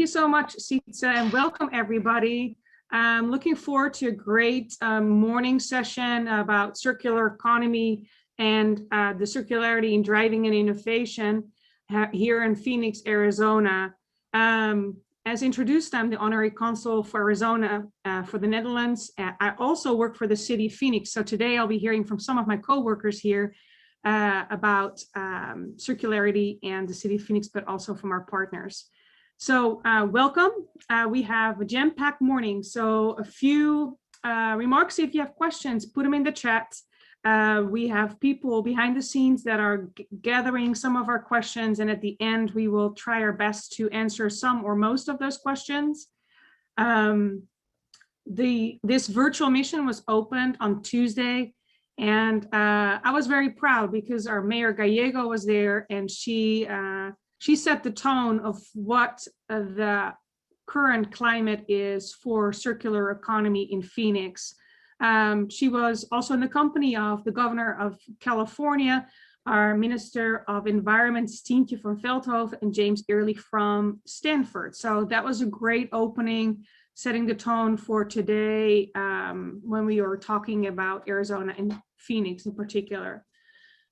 you so much, Sitsa, and welcome everybody. I'm looking forward to a great morning session about circular economy and the circularity in driving and innovation here in Phoenix, Arizona. As introduced, I'm the Honorary Consul for Arizona for the Netherlands. I also work for the city of Phoenix. So today I'll be hearing from some of my co-workers here about circularity and the city of Phoenix, but also from our partners. So welcome. We have a jam-packed morning. So a few remarks. If you have questions, put them in the chat. We have people behind the scenes that are gathering some of our questions, and at the end, we will try our best to answer some or most of those questions. This virtual mission was opened on Tuesday, and I was very proud because our Mayor Gallego was there, and she set the tone of what the current climate is for circular economy in Phoenix. She was also in the company of the governor of California, our Minister of Environment, Stientje van Veldhoven, and James Early from Stanford. So that was a great opening, setting the tone for today when we are talking about Arizona and Phoenix in particular.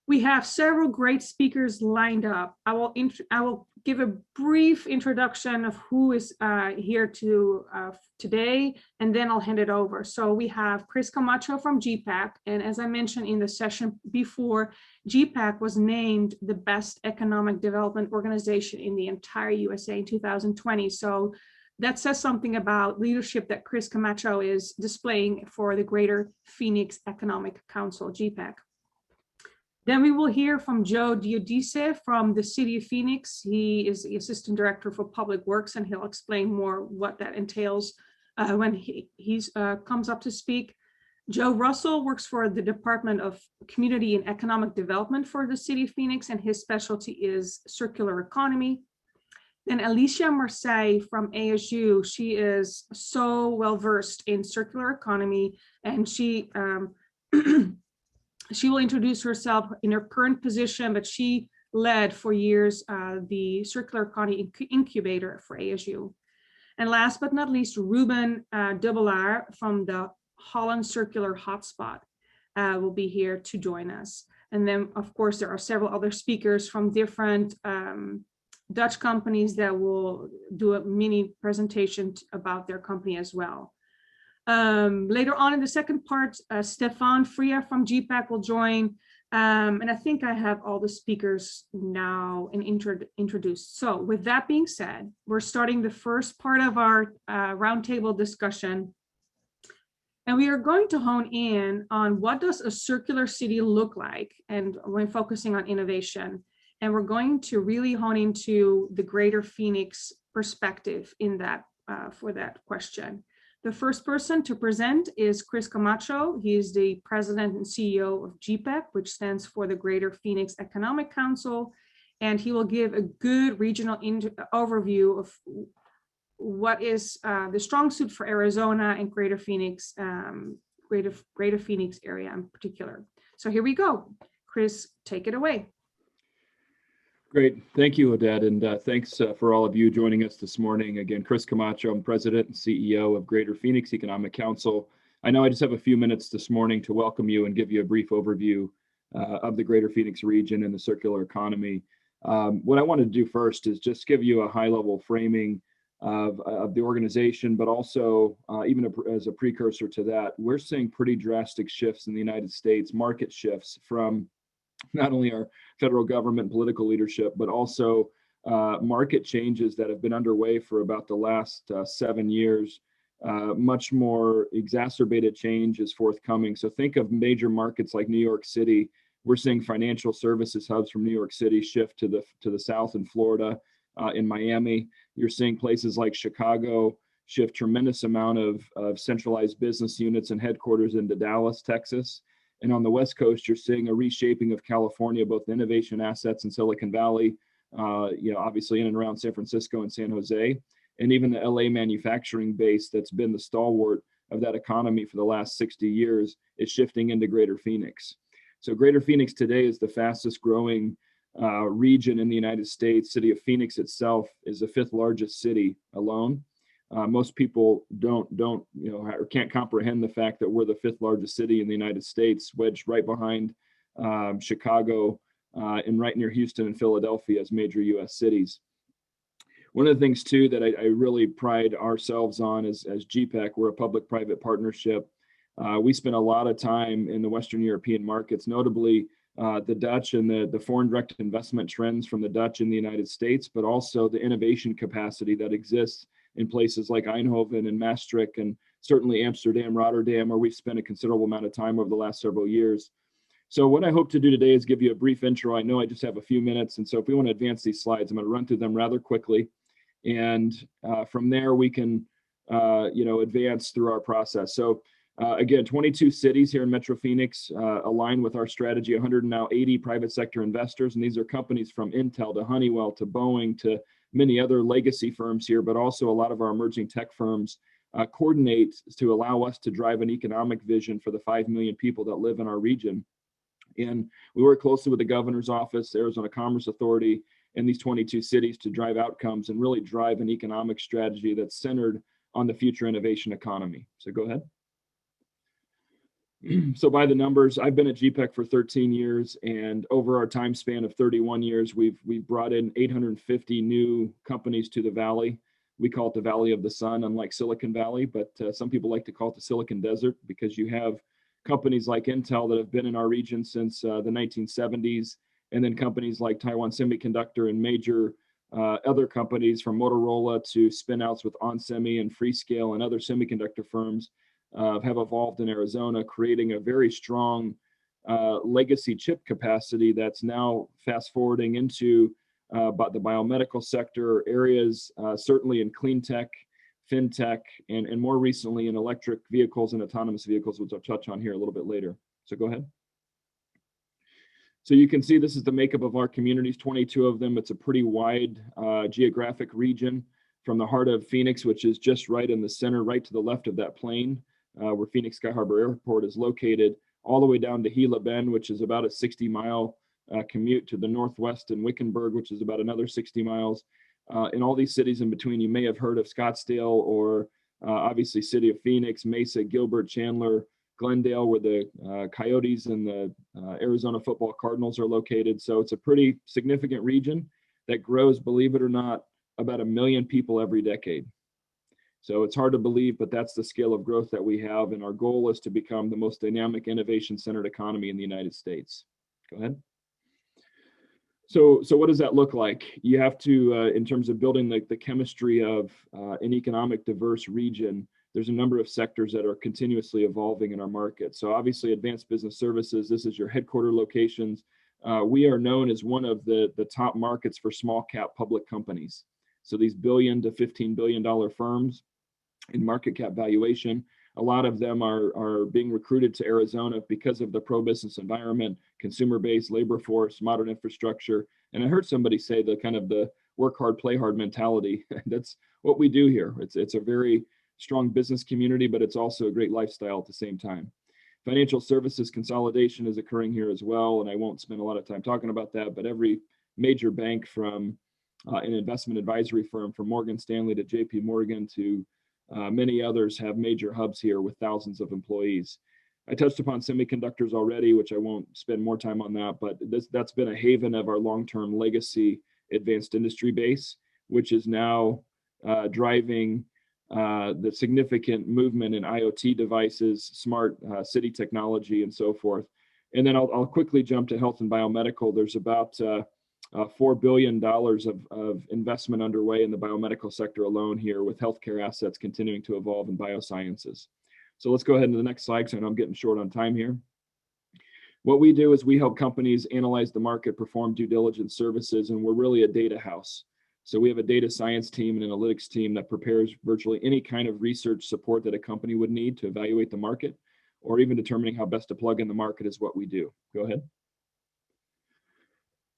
We have several great speakers lined up. I will give a brief introduction of who is here today, and then I'll hand it over. So we have Chris Camacho from GPAC, and as I mentioned in the session before, GPAC was named the best economic development organization in the entire USA in 2020. So that says something about leadership that Chris Camacho is displaying for the Greater Phoenix Economic Council, GPAC. Then we will hear from Joe Diodice from the City of Phoenix. He is the Assistant Director for Public Works, and he'll explain more what that entails when he comes up to speak. Joe Russell works for the Department of Community and Economic Development for the City of Phoenix, and his specialty is circular economy. Then Alicia Marseille from ASU, she is so well-versed in circular economy, and she will introduce herself in her current position, but she led for years the Circular Economy Incubator for ASU. And last but not least, Ruben Dubbelaar from the Holland Circular Hotspot will be here to join us. And then, of course, there are several other speakers from different Dutch companies that will do a mini presentation about their company as well. Later on in the second part, Stefan Freya from GPAC will join, and I think I have all the speakers now introduced. So with that being said, we're starting the first part of our roundtable discussion, and we are going to hone in on what does a circular city look like, and when focusing on innovation, and we're going to really hone into the Greater Phoenix perspective in that for that question. The first person to present is Chris Camacho. He is the president and CEO of GPEC, which stands for the Greater Phoenix Economic Council. And he will give a good regional overview of what is the strong suit for Arizona and Greater Phoenix, Greater Phoenix area in particular. So here we go. Chris, take it away. Great. Thank you, Odette, and thanks for all of you joining us this morning. Again, Chris Camacho, I'm President and CEO of Greater Phoenix Economic Council. I know I just have a few minutes this morning to welcome you and give you a brief overview of the Greater Phoenix region and the circular economy. What I want to do first is just give you a high-level framing of the organization, but also even as a precursor to that, we're seeing pretty drastic shifts in the United States, market shifts from not only our federal government political leadership, but also market changes that have been underway for about the last 7 years. Much more exacerbated change is forthcoming. So think of major markets like New York City. We're seeing financial services hubs from New York City shift to the south in Florida, in Miami. You're seeing places like Chicago shift tremendous amount of centralized business units and headquarters into Dallas, Texas. And on the West Coast, you're seeing a reshaping of California, both innovation assets in Silicon Valley, obviously in and around San Francisco and San Jose, and even the LA manufacturing base that's been the stalwart of that economy for the last 60 years is shifting into Greater Phoenix. So Greater Phoenix today is the fastest growing region in the United States. City of Phoenix itself is the 5th largest city alone. Most people don't or can't comprehend the fact that we're the 5th largest city in the United States, wedged right behind Chicago and right near Houston and Philadelphia as major U.S. cities. One of the things too that I really pride ourselves on as GPEC, we're a public-private partnership. We spend a lot of time in the Western European markets, notably the Dutch and the foreign direct investment trends from the Dutch in the United States, but also the innovation capacity that exists in places like Eindhoven and Maastricht, and certainly Amsterdam, Rotterdam, where we've spent a considerable amount of time over the last several years. So what I hope to do today is give you a brief intro. I know I just have a few minutes, and so if we want to advance these slides, I'm going to run through them rather quickly. And from there, we can advance through our process. So again, 22 cities here in Metro Phoenix align with our strategy, 180 private sector investors. And these are companies from Intel to Honeywell to Boeing to many other legacy firms here, but also a lot of our emerging tech firms coordinate to allow us to drive an economic vision for the 5 million people that live in our region. And we work closely with the governor's office, Arizona Commerce Authority, and these 22 cities to drive outcomes and really drive an economic strategy that's centered on the future innovation economy. So go ahead. So by the numbers, I've been at GPEC for 13 years, and over our time span of 31 years, we've brought in 850 new companies to the Valley. We call it the Valley of the Sun, unlike Silicon Valley, but some people like to call it the Silicon Desert because you have companies like Intel that have been in our region since the 1970s, and then companies like Taiwan Semiconductor and major other companies from Motorola to spin-outs with onsemi and Freescale and other semiconductor firms have evolved in Arizona, creating a very strong legacy chip capacity that's now fast forwarding into the biomedical sector areas, certainly in clean tech, fintech, and more recently in electric vehicles and autonomous vehicles, which I'll touch on here a little bit later. So go ahead. So you can see this is the makeup of our communities, 22 of them. It's a pretty wide geographic region from the heart of Phoenix, which is just right in the center, right to the left of that plane, where Phoenix Sky Harbor Airport is located, all the way down to Gila Bend, which is about a 60-mile commute to the northwest, and Wickenburg, which is about another 60 miles. In all these cities in between, you may have heard of Scottsdale or obviously City of Phoenix, Mesa, Gilbert, Chandler, Glendale, where the Coyotes and the Arizona Football Cardinals are located. So it's a pretty significant region that grows, believe it or not, about 1 million people every decade. So it's hard to believe, but that's the scale of growth that we have. And our goal is to become the most dynamic, innovation-centered economy in the United States. Go ahead. So what does that look like? You have to, in terms of building the chemistry of an economic diverse region, there's a number of sectors that are continuously evolving in our market. So obviously advanced business services, this is your headquarter locations. We are known as one of the top markets for small cap public companies. So these $1 billion to $15 billion firms in market cap valuation, a lot of them are being recruited to Arizona because of the pro-business environment, consumer-based labor force, modern infrastructure. And I heard somebody say the work hard, play hard mentality. That's what we do here. It's a very strong business community, but it's also a great lifestyle at the same time. Financial services consolidation is occurring here as well, and I won't spend a lot of time talking about that, but every major bank from an investment advisory firm from Morgan Stanley to JP Morgan to many others have major hubs here with thousands of employees. I touched upon semiconductors already, which I won't spend more time on that, but that's been a haven of our long-term legacy advanced industry base, which is now driving the significant movement in IoT devices, smart city technology, and so forth. And then I'll quickly jump to health and biomedical. There's about $4 billion of investment underway in the biomedical sector alone here, with healthcare assets continuing to evolve in biosciences. So let's go ahead to the next slide, because I know I'm getting short on time here. What we do is we help companies analyze the market, perform due diligence services, and we're really a data house. So we have a data science team and analytics team that prepares virtually any kind of research support that a company would need to evaluate the market, or even determining how best to plug in the market is what we do. Go ahead.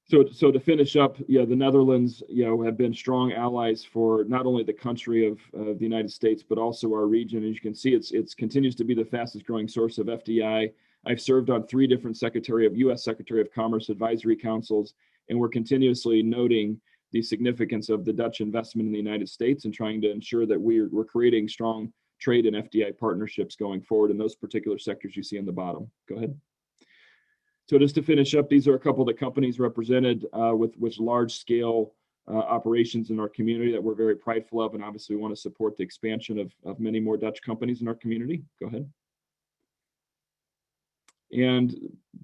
So to finish up, the Netherlands, have been strong allies for not only the country of the United States, but also our region. As you can see, it continues to be the fastest growing source of FDI. I've served on 3 different U.S. Secretary of Commerce advisory councils, And we're continuously noting the significance of the Dutch investment in the United States and trying to ensure that we're creating strong trade and FDI partnerships going forward in those particular sectors you see on the bottom. Go ahead. So just to finish up, these are a couple of the companies represented with large scale operations in our community that we're very prideful of, and obviously we want to support the expansion of many more Dutch companies in our community. Go ahead. And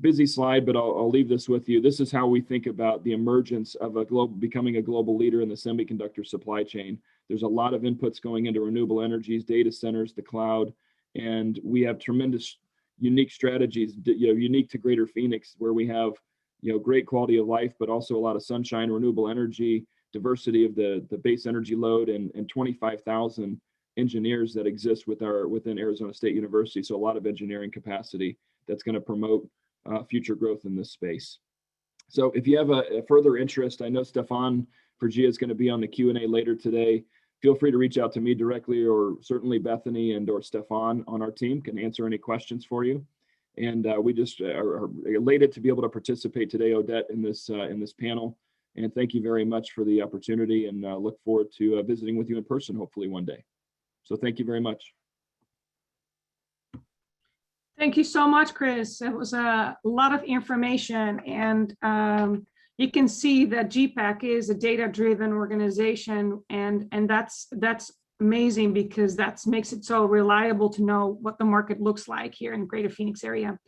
busy slide, but I'll leave this with you. This is how we think about the emergence of becoming a global leader in the semiconductor supply chain. There's a lot of inputs going into renewable energies, data centers, the cloud, and we have tremendous unique strategies, unique to Greater Phoenix, where we have great quality of life, but also a lot of sunshine, renewable energy, diversity of the base energy load, and 25,000 engineers that exist within Arizona State University. So a lot of engineering capacity that's going to promote future growth in this space. So if you have a further interest, I know Stefan Fergia is going to be on the Q&A later today. Feel free to reach out to me directly, or certainly Bethany or Stefan on our team can answer any questions for you. And we just are elated to be able to participate today, Odette, in this panel. And thank you very much for the opportunity, and look forward to visiting with you in person, hopefully one day. So thank you very much. Thank you so much, Chris. It was a lot of information, and you can see that GPAC is a data-driven organization, and that's amazing, because that makes it so reliable to know what the market looks like here in Greater Phoenix area.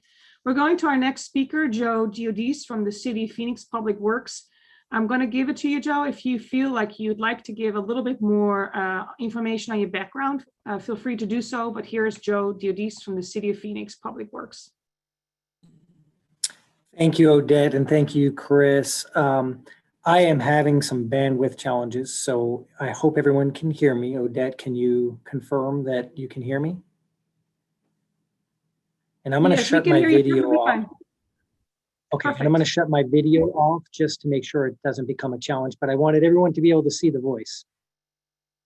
We're going to our next speaker, Joe Giudice from the City of Phoenix Public Works. I'm going to give it to you, Joe. If you feel like you'd like to give a little bit more information on your background, feel free to do so. But here's Joe Giudice from the City of Phoenix Public Works. Thank you, Odette, and thank you, Chris. I am having some bandwidth challenges, so I hope everyone can hear me. Odette, can you confirm that you can hear me? And I'm going to shut my video off. Okay, and I'm going to shut my video off just to make sure it doesn't become a challenge, but I wanted everyone to be able to see the voice.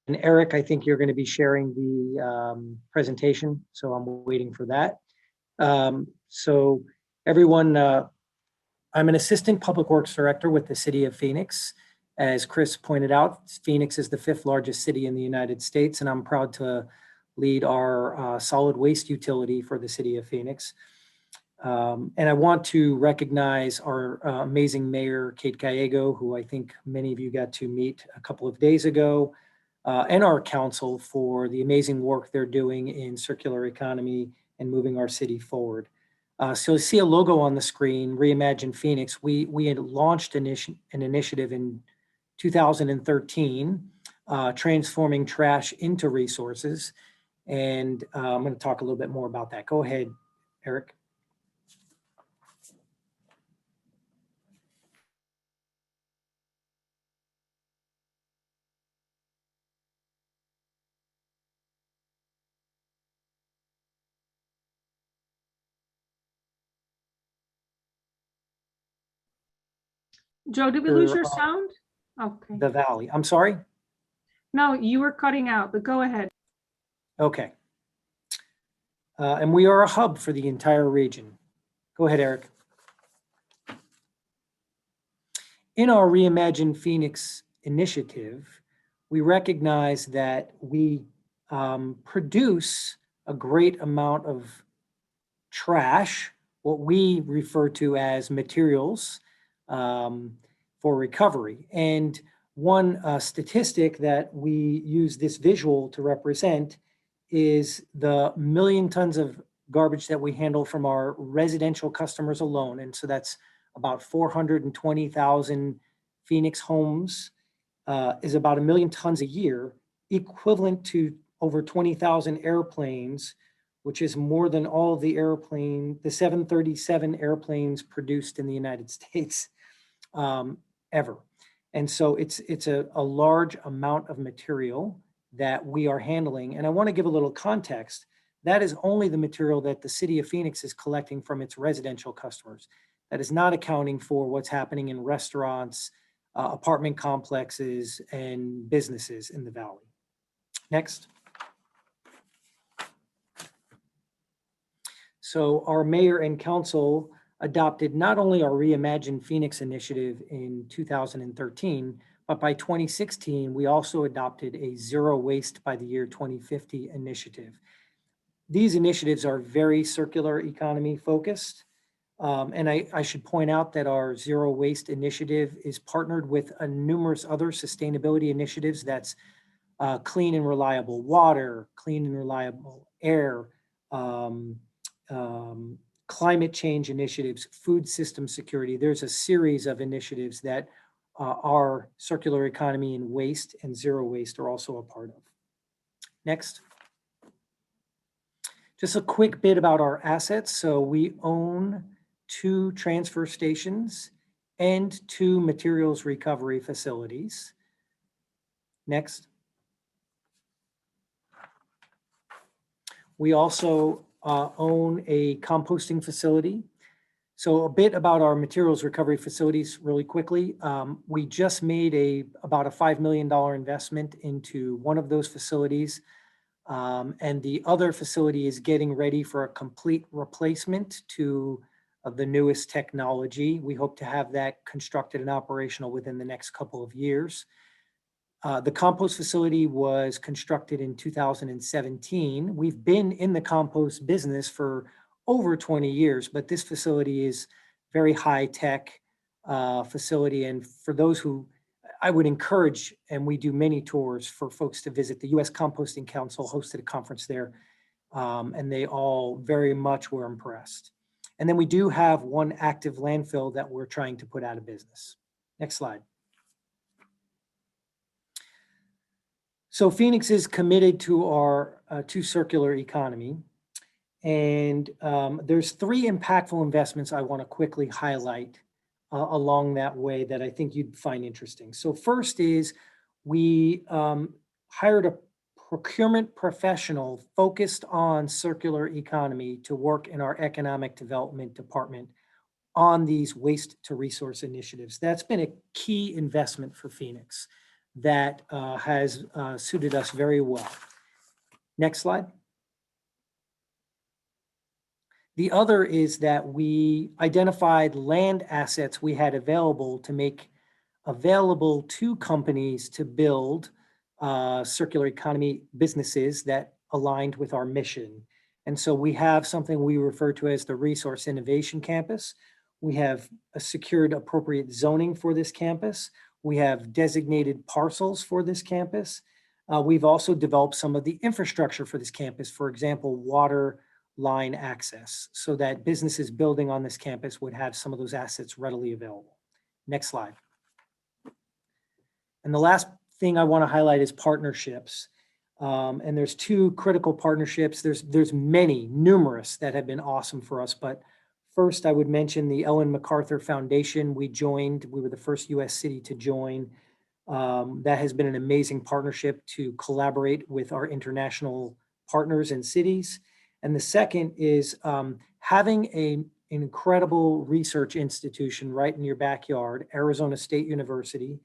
And Eric, I think you're going to be sharing the presentation, so I'm waiting for that. So everyone, I'm an assistant public works director with the City of Phoenix. As Chris pointed out, Phoenix is the 5th largest city in the United States, and I'm proud to lead our solid waste utility for the City of Phoenix. And I want to recognize our amazing mayor, Kate Gallego, who I think many of you got to meet a couple of days ago, and our council for the amazing work they're doing in circular economy and moving our city forward. So you see a logo on the screen, Reimagine Phoenix. We had launched an initiative in 2013, transforming trash into resources. And I'm going to talk a little bit more about that. Go ahead, Eric. Joe, did we lose your sound? Okay. The Valley. I'm sorry? No, you were cutting out, but go ahead. Okay. And we are a hub for the entire region. Go ahead, Eric. In our Reimagine Phoenix initiative, we recognize that we produce a great amount of trash, what we refer to as materials, for recovery. And one statistic that we use this visual to represent is the 1 million tons of garbage that we handle from our residential customers alone. And so that's about 420,000 Phoenix homes, is about 1 million tons a year, equivalent to over 20,000 airplanes, which is more than all of the 737 airplanes produced in the United States ever. And so it's a large amount of material that we are handling. And I want to give a little context. That is only the material that the City of Phoenix is collecting from its residential customers. That is not accounting for what's happening in restaurants, apartment complexes, and businesses in the Valley. Next. So our mayor and council adopted not only our Reimagine Phoenix initiative in 2013, but by 2016, we also adopted a zero waste by the year 2050 initiative. These initiatives are very circular economy focused. And I should point out that our zero waste initiative is partnered with numerous other sustainability initiatives. That's clean and reliable water, clean and reliable air, climate change initiatives, food system security. There's a series of initiatives that our circular economy and waste and zero waste are also a part of. Next. Just a quick bit about our assets. So we own 2 transfer stations and 2 materials recovery facilities. Next. We also own a composting facility. So a bit about our materials recovery facilities really quickly. We just made about a $5 million investment into one of those facilities. And the other facility is getting ready for a complete replacement to the newest technology. We hope to have that constructed and operational within the next couple of years. The compost facility was constructed in 2017. We've been in the compost business for over 20 years, but this facility is very high tech facility. And for those who, I would encourage, and we do many tours for folks to visit. The U.S. Composting Council hosted a conference there, and they all very much were impressed. And then we do have one active landfill that we're trying to put out of business. Next slide. So Phoenix is committed to our to circular economy. And there's 3 impactful investments I want to quickly highlight along that way that I think you'd find interesting. So first is we hired a procurement professional focused on circular economy to work in our economic development department on these waste to resource initiatives. That's been a key investment for Phoenix that has suited us very well. Next slide. The other is that we identified land assets we had available to make available to companies to build circular economy businesses that aligned with our mission. And so we have something we refer to as the Resource Innovation Campus. We have secured appropriate zoning for this campus. We have designated parcels for this campus. We've also developed some of the infrastructure for this campus, for example, water line access, so that businesses building on this campus would have some of those assets readily available. Next slide. And the last thing I want to highlight is partnerships. And there's 2 critical partnerships. There's many, numerous that have been awesome for us. But first, I would mention the Ellen MacArthur Foundation. We were the first US city to join. That has been an amazing partnership to collaborate with our international partners and cities. And the second is having an incredible research institution right in your backyard, Arizona State University,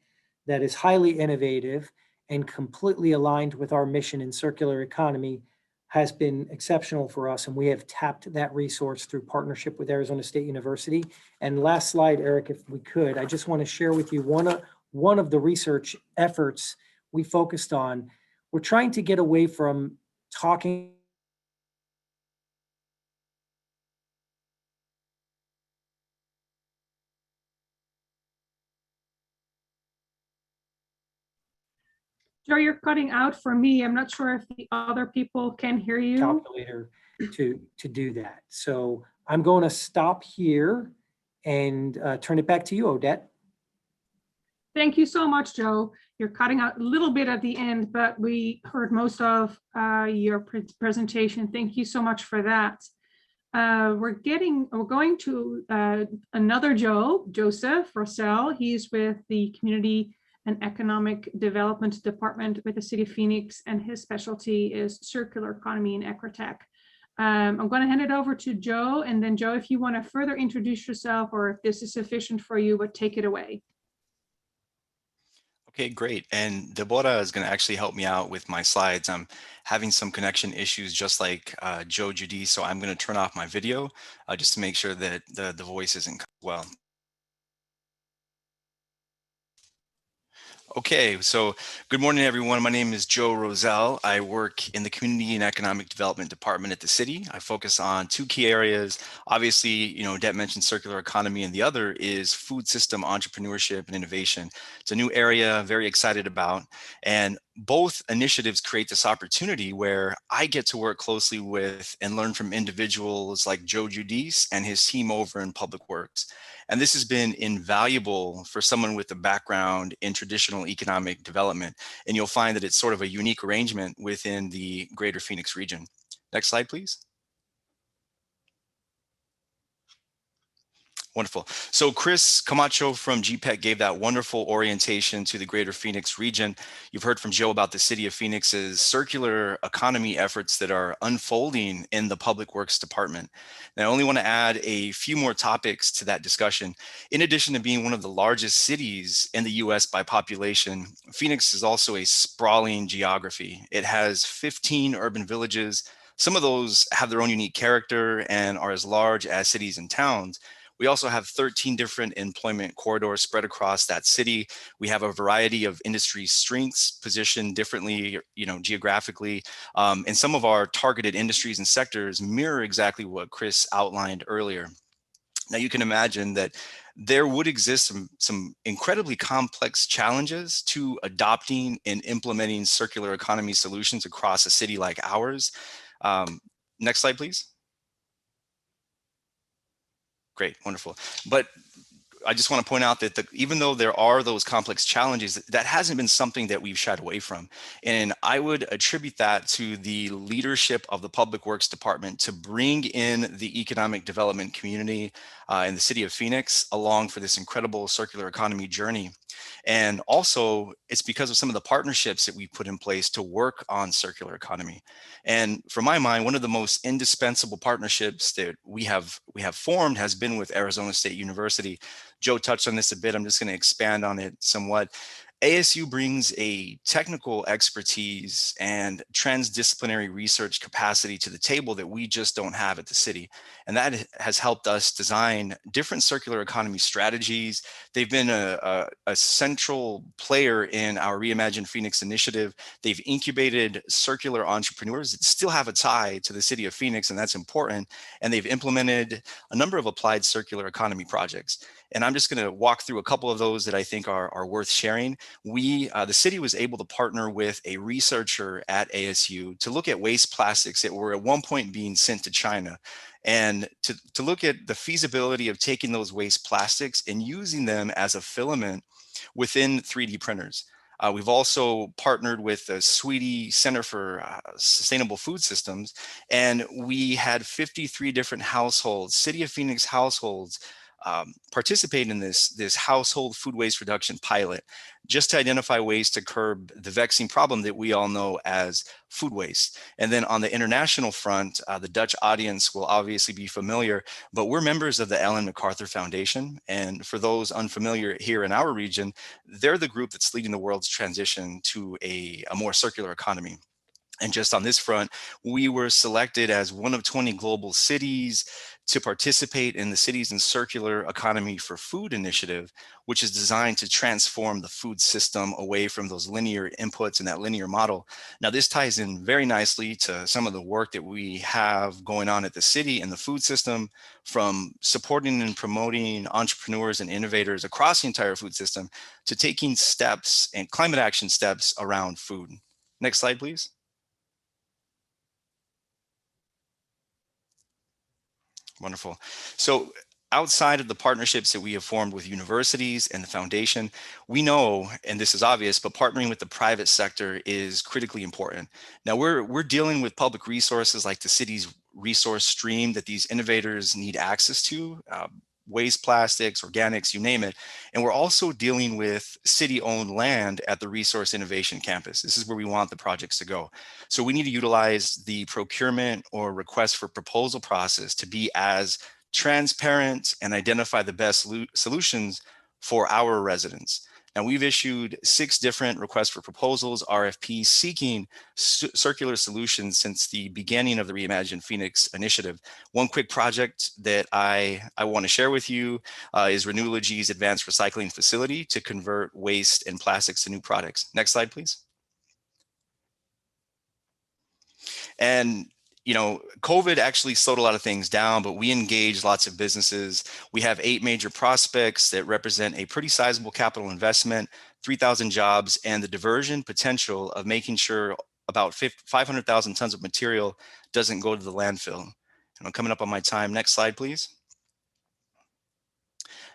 that is highly innovative and completely aligned with our mission in circular economy has been exceptional for us. And we have tapped that resource through partnership with Arizona State University. And last slide, Eric, if we could, I just want to share with you one of the research efforts we focused on. We're trying to get away from talking Joe, you're cutting out for me. I'm not sure if the other people can hear you. calculator to do that. So I'm going to stop here and turn it back to you, Odette. Thank you so much, Joe. You're cutting out a little bit at the end, but we heard most of your presentation. Thank you so much for that. We're going to another Joseph Rossell. He's with the Community and Economic Development Department with the City of Phoenix, and his specialty is circular economy and ecotech. I'm going to hand it over to Joe, and then Joe, if you want to further introduce yourself or if this is sufficient for you, but take it away. Okay, great. And Deborah is going to actually help me out with my slides. I'm having some connection issues just like Joe Judy, so I'm going to turn off my video just to make sure that the voice isn't well. Okay, so good morning, everyone. My name is Joe Roselle. I work in the Community and Economic Development Department at the city. I focus on two key areas. Obviously, Deb mentioned circular economy, and the other is food system entrepreneurship and innovation. It's a new area, very excited about. And both initiatives create this opportunity where I get to work closely with and learn from individuals like Joe Judice and his team over in Public Works. And this has been invaluable for someone with a background in traditional economic development. And you'll find that it's sort of a unique arrangement within the greater Phoenix region. Next slide, please. Wonderful. So Chris Camacho from GPEC gave that wonderful orientation to the greater Phoenix region. You've heard from Joe about the city of Phoenix's circular economy efforts that are unfolding in the Public Works Department. And I only want to add a few more topics to that discussion. In addition to being one of the largest cities in the US by population, Phoenix is also a sprawling geography. It has 15 urban villages. Some of those have their own unique character and are as large as cities and towns. We also have 13 different employment corridors spread across that city. We have a variety of industry strengths positioned differently, geographically. And some of our targeted industries and sectors mirror exactly what Chris outlined earlier. Now you can imagine that there would exist some incredibly complex challenges to adopting and implementing circular economy solutions across a city like ours. Next slide, please. Great, wonderful. But I just want to point out that even though there are those complex challenges, that hasn't been something that we've shied away from. And I would attribute that to the leadership of the Public Works Department to bring in the economic development community in the city of Phoenix along for this incredible circular economy journey. And also, it's because of some of the partnerships that we put in place to work on circular economy. And from my mind, one of the most indispensable partnerships that we have formed has been with Arizona State University. Joe touched on this a bit. I'm just going to expand on it somewhat. ASU brings a technical expertise and transdisciplinary research capacity to the table that we just don't have at the city. And that has helped us design different circular economy strategies. They've been a central player in our Reimagine Phoenix initiative. They've incubated circular entrepreneurs that still have a tie to the city of Phoenix, and that's important. And they've implemented a number of applied circular economy projects. And I'm just going to walk through a couple of those that I think are worth sharing. The city was able to partner with a researcher at ASU to look at waste plastics that were at one point being sent to China, and to look at the feasibility of taking those waste plastics and using them as a filament within 3D printers. We've also partnered with the Sweetie Center for Sustainable Food Systems, and we had 53 different households, City of Phoenix households, participate in this household food waste reduction pilot, just to identify ways to curb the vexing problem that we all know as food waste. And then on the international front, the Dutch audience will obviously be familiar, but we're members of the Ellen MacArthur Foundation. And for those unfamiliar here in our region, they're the group that's leading the world's transition to a more circular economy. And just on this front, we were selected as one of 20 global cities to participate in the Cities in Circular Economy for Food initiative, which is designed to transform the food system away from those linear inputs and that linear model. Now, this ties in very nicely to some of the work that we have going on at the city and the food system, from supporting and promoting entrepreneurs and innovators across the entire food system to taking steps and climate action steps around food. Next slide, please. Wonderful. So outside of the partnerships that we have formed with universities and the foundation, we know, and this is obvious, but partnering with the private sector is critically important. Now we're dealing with public resources like the city's resource stream that these innovators need access to, waste plastics, organics, you name it. And we're also dealing with city-owned land at the Resource Innovation Campus. This is where we want the projects to go. So we need to utilize the procurement or request for proposal process to be as transparent and identify the best solutions for our residents. Now, we've issued 6 different requests for proposals, RFPs, seeking circular solutions since the beginning of the Reimagine Phoenix initiative. One quick project that I want to share with you is Renewalogy's advanced recycling facility to convert waste and plastics to new products. Next slide, please. And COVID actually slowed a lot of things down, but we engaged lots of businesses. We have 8 major prospects that represent a pretty sizable capital investment, 3,000 jobs, and the diversion potential of making sure about 500,000 tons of material doesn't go to the landfill. And I'm coming up on my time. Next slide, please.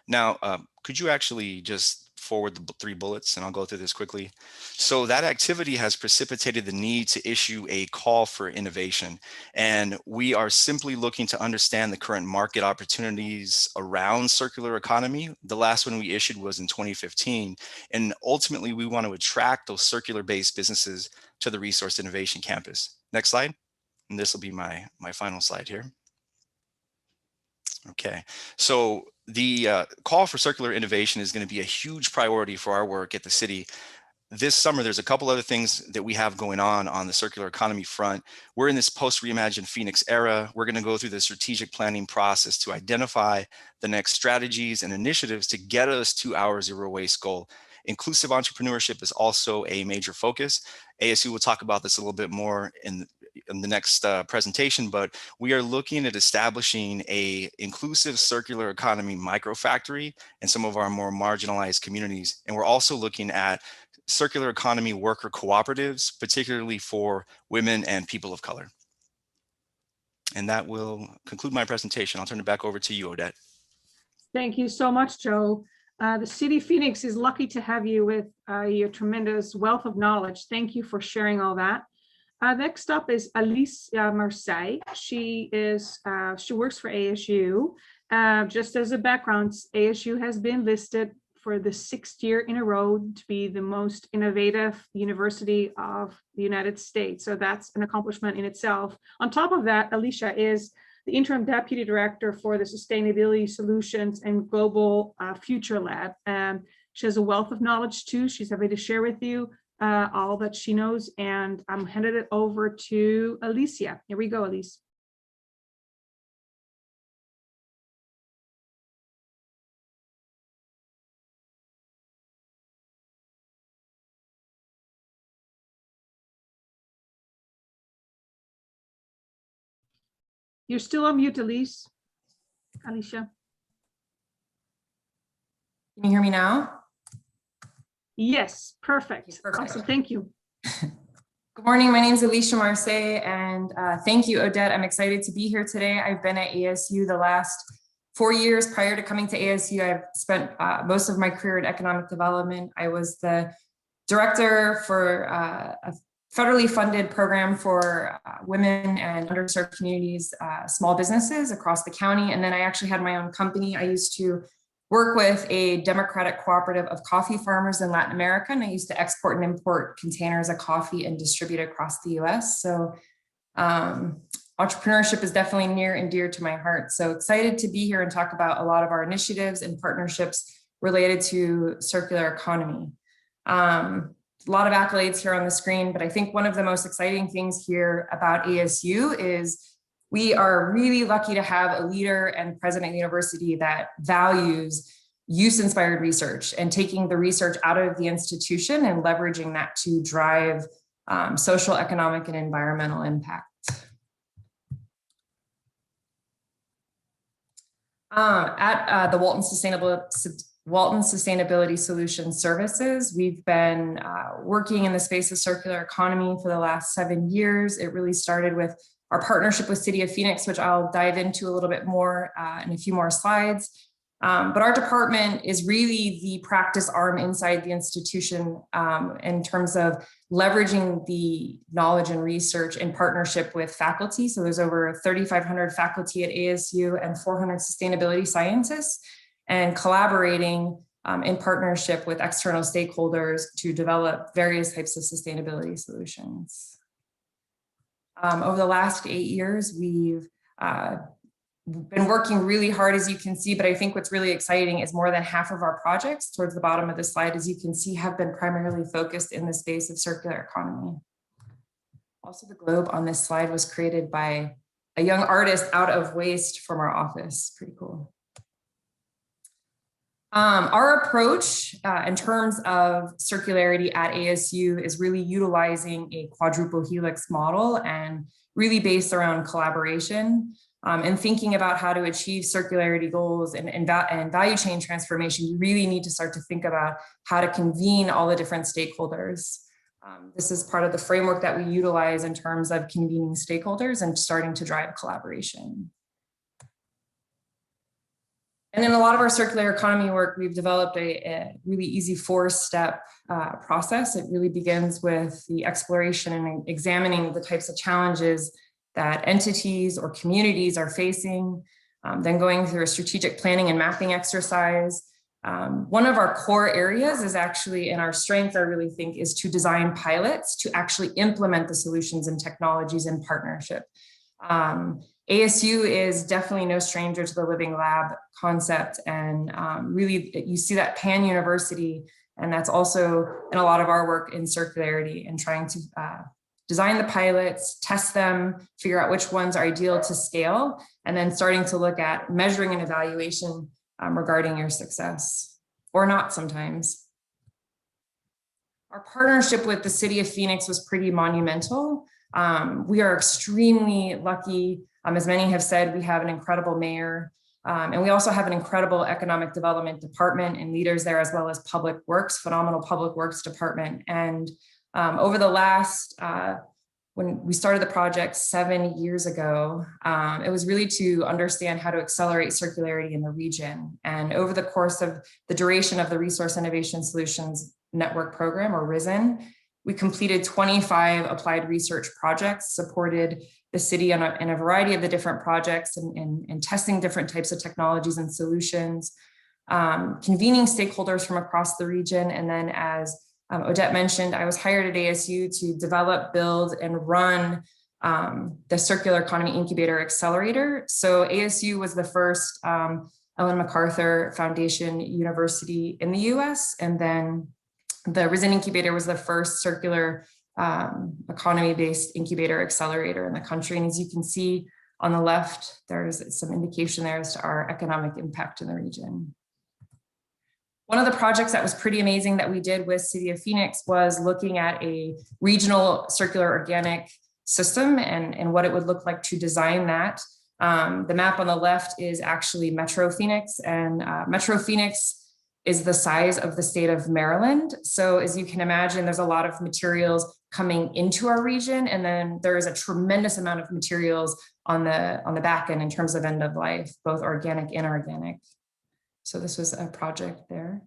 Now, could you actually just forward the 3 bullets, and I'll go through this quickly. So that activity has precipitated the need to issue a call for innovation. And we are simply looking to understand the current market opportunities around circular economy. The last one we issued was in 2015. And ultimately, we want to attract those circular-based businesses to the Resource Innovation Campus. Next slide. And this will be my final slide here. Okay, so the call for circular innovation is going to be a huge priority for our work at the city. This summer, there's a couple other things that we have going on the circular economy front. We're in this post-Reimagine Phoenix era. We're going to go through the strategic planning process to identify the next strategies and initiatives to get us to our zero waste goal. Inclusive entrepreneurship is also a major focus. ASU will talk about this a little bit more in the next presentation, but we are looking at establishing a inclusive circular economy microfactory in some of our more marginalized communities. And we're also looking at circular economy worker cooperatives, particularly for women and people of color. And that will conclude my presentation. I'll turn it back over to you, Odette. Thank you so much, Joe. The City of Phoenix is lucky to have you with your tremendous wealth of knowledge. Thank you for sharing all that. Next up is Alicia Marseille. She works for ASU. Just as a background, ASU has been listed for the 6th year in a row to be the most innovative university of the United States. So that's an accomplishment in itself. On top of that, Alicia is the interim deputy director for the Sustainability Solutions and Global Future Lab. She has a wealth of knowledge too. She's happy to share with you all that she knows, and I'm handed it over to Alicia. Here we go, Alicia. You're still on mute, Alicia. Alicia. Can you hear me now? Yes, perfect. Perfect. Awesome, thank you. Good morning, my name is Alicia Marseille, and thank you, Odette. I'm excited to be here today. I've been at ASU the last 4 years. Prior to coming to ASU, I've spent most of my career in economic development. I was the director for a federally funded program for women and underserved communities, small businesses across the county. And then I actually had my own company. I used to work with a democratic cooperative of coffee farmers in Latin America, and I used to export and import containers of coffee and distribute across the US. So entrepreneurship is definitely near and dear to my heart. So excited to be here and talk about a lot of our initiatives and partnerships related to circular economy. A lot of accolades here on the screen, but I think one of the most exciting things here about ASU is we are really lucky to have a leader and president of the university that values use-inspired research and taking the research out of the institution and leveraging that to drive social, economic, and environmental impact. At the Walton Sustainability Solutions Services, we've been working in the space of circular economy for the last 7 years. It really started with our partnership with City of Phoenix, which I'll dive into a little bit more in a few more slides. But our department is really the practice arm inside the institution in terms of leveraging the knowledge and research in partnership with faculty. So there's over 3,500 faculty at ASU and 400 sustainability scientists, and collaborating in partnership with external stakeholders to develop various types of sustainability solutions. Over the last 8 years, we've been working really hard, as you can see, but I think what's really exciting is more than half of our projects towards the bottom of the slide, as you can see, have been primarily focused in the space of circular economy. Also, the globe on this slide was created by a young artist out of waste from our office. Pretty cool. Our approach in terms of circularity at ASU is really utilizing a quadruple helix model and really based around collaboration and thinking about how to achieve circularity goals and value chain transformation. You really need to start to think about how to convene all the different stakeholders. This is part of the framework that we utilize in terms of convening stakeholders and starting to drive collaboration. And in a lot of our circular economy work, we've developed a really easy 4-step process. It really begins with the exploration and examining the types of challenges that entities or communities are facing, then going through a strategic planning and mapping exercise. One of our core areas is actually, and our strength, I really think, is to design pilots to actually implement the solutions and technologies in partnership. ASU is definitely no stranger to the living lab concept, and really you see that pan-university, and that's also in a lot of our work in circularity and trying to design the pilots, test them, figure out which ones are ideal to scale, and then starting to look at measuring and evaluation regarding your success, or not sometimes. Our partnership with the city of Phoenix was pretty monumental. We are extremely lucky. As many have said, we have an incredible mayor, and we also have an incredible economic development department and leaders there, as well as public works, phenomenal public works department. And over the last, when we started the project 7 years ago, it was really to understand how to accelerate circularity in the region. And over the course of the duration of the Resource Innovation Solutions Network Program, or RISN, we completed 25 applied research projects, supported the city in a variety of the different projects and testing different types of technologies and solutions, convening stakeholders from across the region. And then, as Odette mentioned, I was hired at ASU to develop, build, and run the Circular Economy Incubator Accelerator. So ASU was the first Ellen MacArthur Foundation university in the US, and then the RISN Incubator was the first circular economy-based incubator accelerator in the country. And as you can see on the left, there's some indication there as to our economic impact in the region. One of the projects that was pretty amazing that we did with City of Phoenix was looking at a regional circular organic system and what it would look like to design that. The map on the left is actually Metro Phoenix, and Metro Phoenix is the size of the state of Maryland. So as you can imagine, there's a lot of materials coming into our region, and then there is a tremendous amount of materials on the back end in terms of end of life, both organic and inorganic. So this was a project there.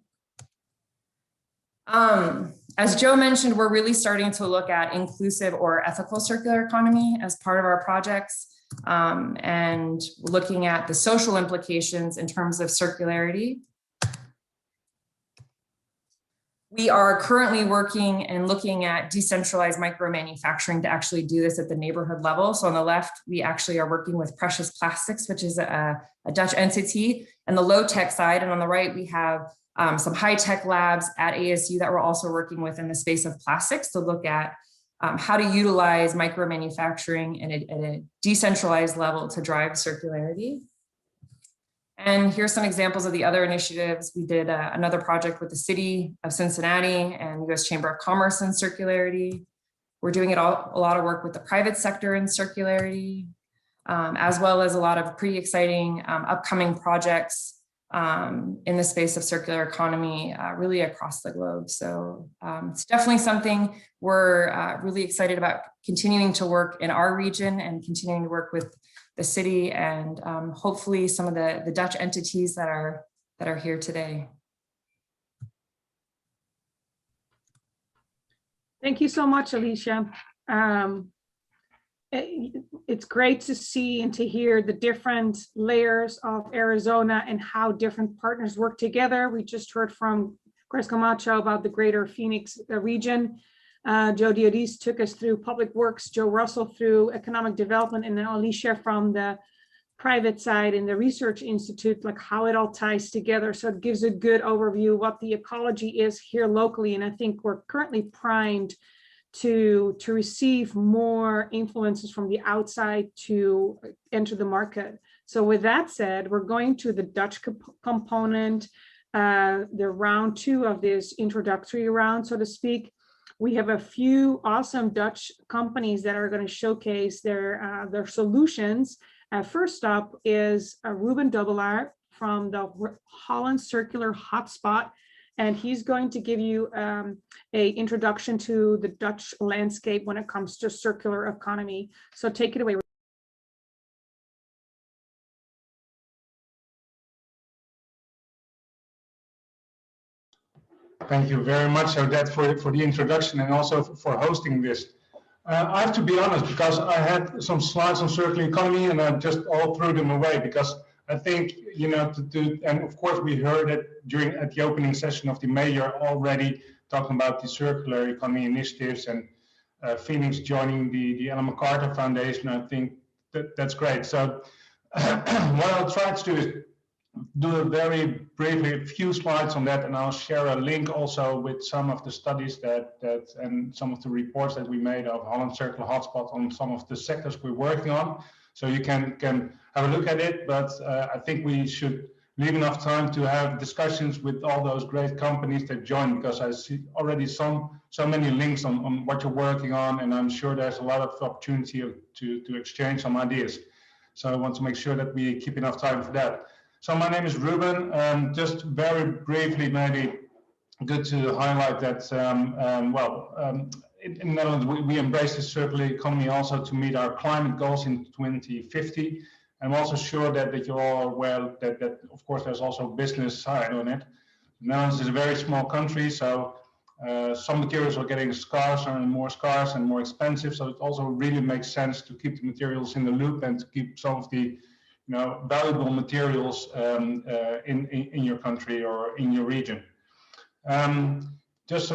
As Joe mentioned, we're really starting to look at inclusive or ethical circular economy as part of our projects, and looking at the social implications in terms of circularity. We are currently working and looking at decentralized micro-manufacturing to actually do this at the neighborhood level. So on the left, we actually are working with Precious Plastics, which is a Dutch entity, and the low-tech side. And on the right, we have some high-tech labs at ASU that we're also working with in the space of plastics to look at how to utilize micro-manufacturing at a decentralized level to drive circularity. And here's some examples of the other initiatives. We did another project with the City of Cincinnati and US Chamber of Commerce in circularity. We're doing a lot of work with the private sector in circularity, as well as a lot of pretty exciting upcoming projects in the space of circular economy, really across the globe. So it's definitely something we're really excited about continuing to work in our region and continuing to work with the city and hopefully some of the Dutch entities that are here today. Thank you so much, Alicia. It's great to see and to hear the different layers of Arizona and how different partners work together. We just heard from Chris Camacho about the greater Phoenix region. Joe Diodis took us through public works, Joe Russell through economic development, and now Alicia from the private side and the research institute, like how it all ties together. So it gives a good overview of what the ecology is here locally. And I think we're currently primed to receive more influences from the outside to enter the market. So with that said, we're going to the Dutch component, the round 2 of this introductory round, so to speak. We have a few awesome Dutch companies that are going to showcase their solutions. First up is Ruben Dobbelaar from the Holland Circular Hotspot, and he's going to give you an introduction to the Dutch landscape when it comes to circular economy. So take it away. Thank you very much, Odette, for the introduction and also for hosting this. I have to be honest, because I had some slides on circular economy and I just all threw them away, because I think, you know, and of course we heard it at the opening session of the mayor already talking about the circular economy initiatives and Phoenix joining the Ellen MacArthur Foundation. I think that's great. So what I'll try to do is do a very briefly a few slides on that, and I'll share a link also with some of the studies and some of the reports that we made of Holland Circular Hotspot on some of the sectors we're working on, so you can have a look at it. But I think we should leave enough time to have discussions with all those great companies that join, because I see already so many links on what you're working on, and I'm sure there's a lot of opportunity to exchange some ideas. So I want to make sure that we keep enough time for that. So my name is Ruben. Just very briefly, maybe good to highlight that, in the Netherlands, we embrace the circular economy also to meet our climate goals in 2050. I'm also sure that you're all aware that of course, there's also a business side on it. The Netherlands is a very small country, so some materials are getting scarcer and more expensive. So it also really makes sense to keep the materials in the loop and to keep some of the valuable materials in your country or in your region. Just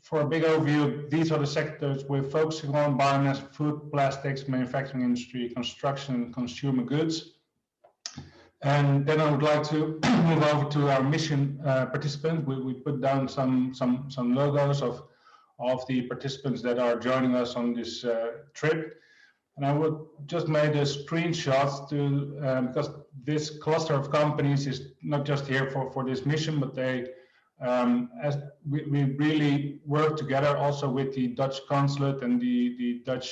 for a big overview, these are the sectors we're focusing on: biomass, food, plastics, manufacturing industry, construction, and consumer goods. And then I would like to move over to our mission participants. We put down some logos of the participants that are joining us on this trip. And I would just made a screenshot to because this cluster of companies is not just here for this mission, but they as we really work together also with the Dutch consulate and the Dutch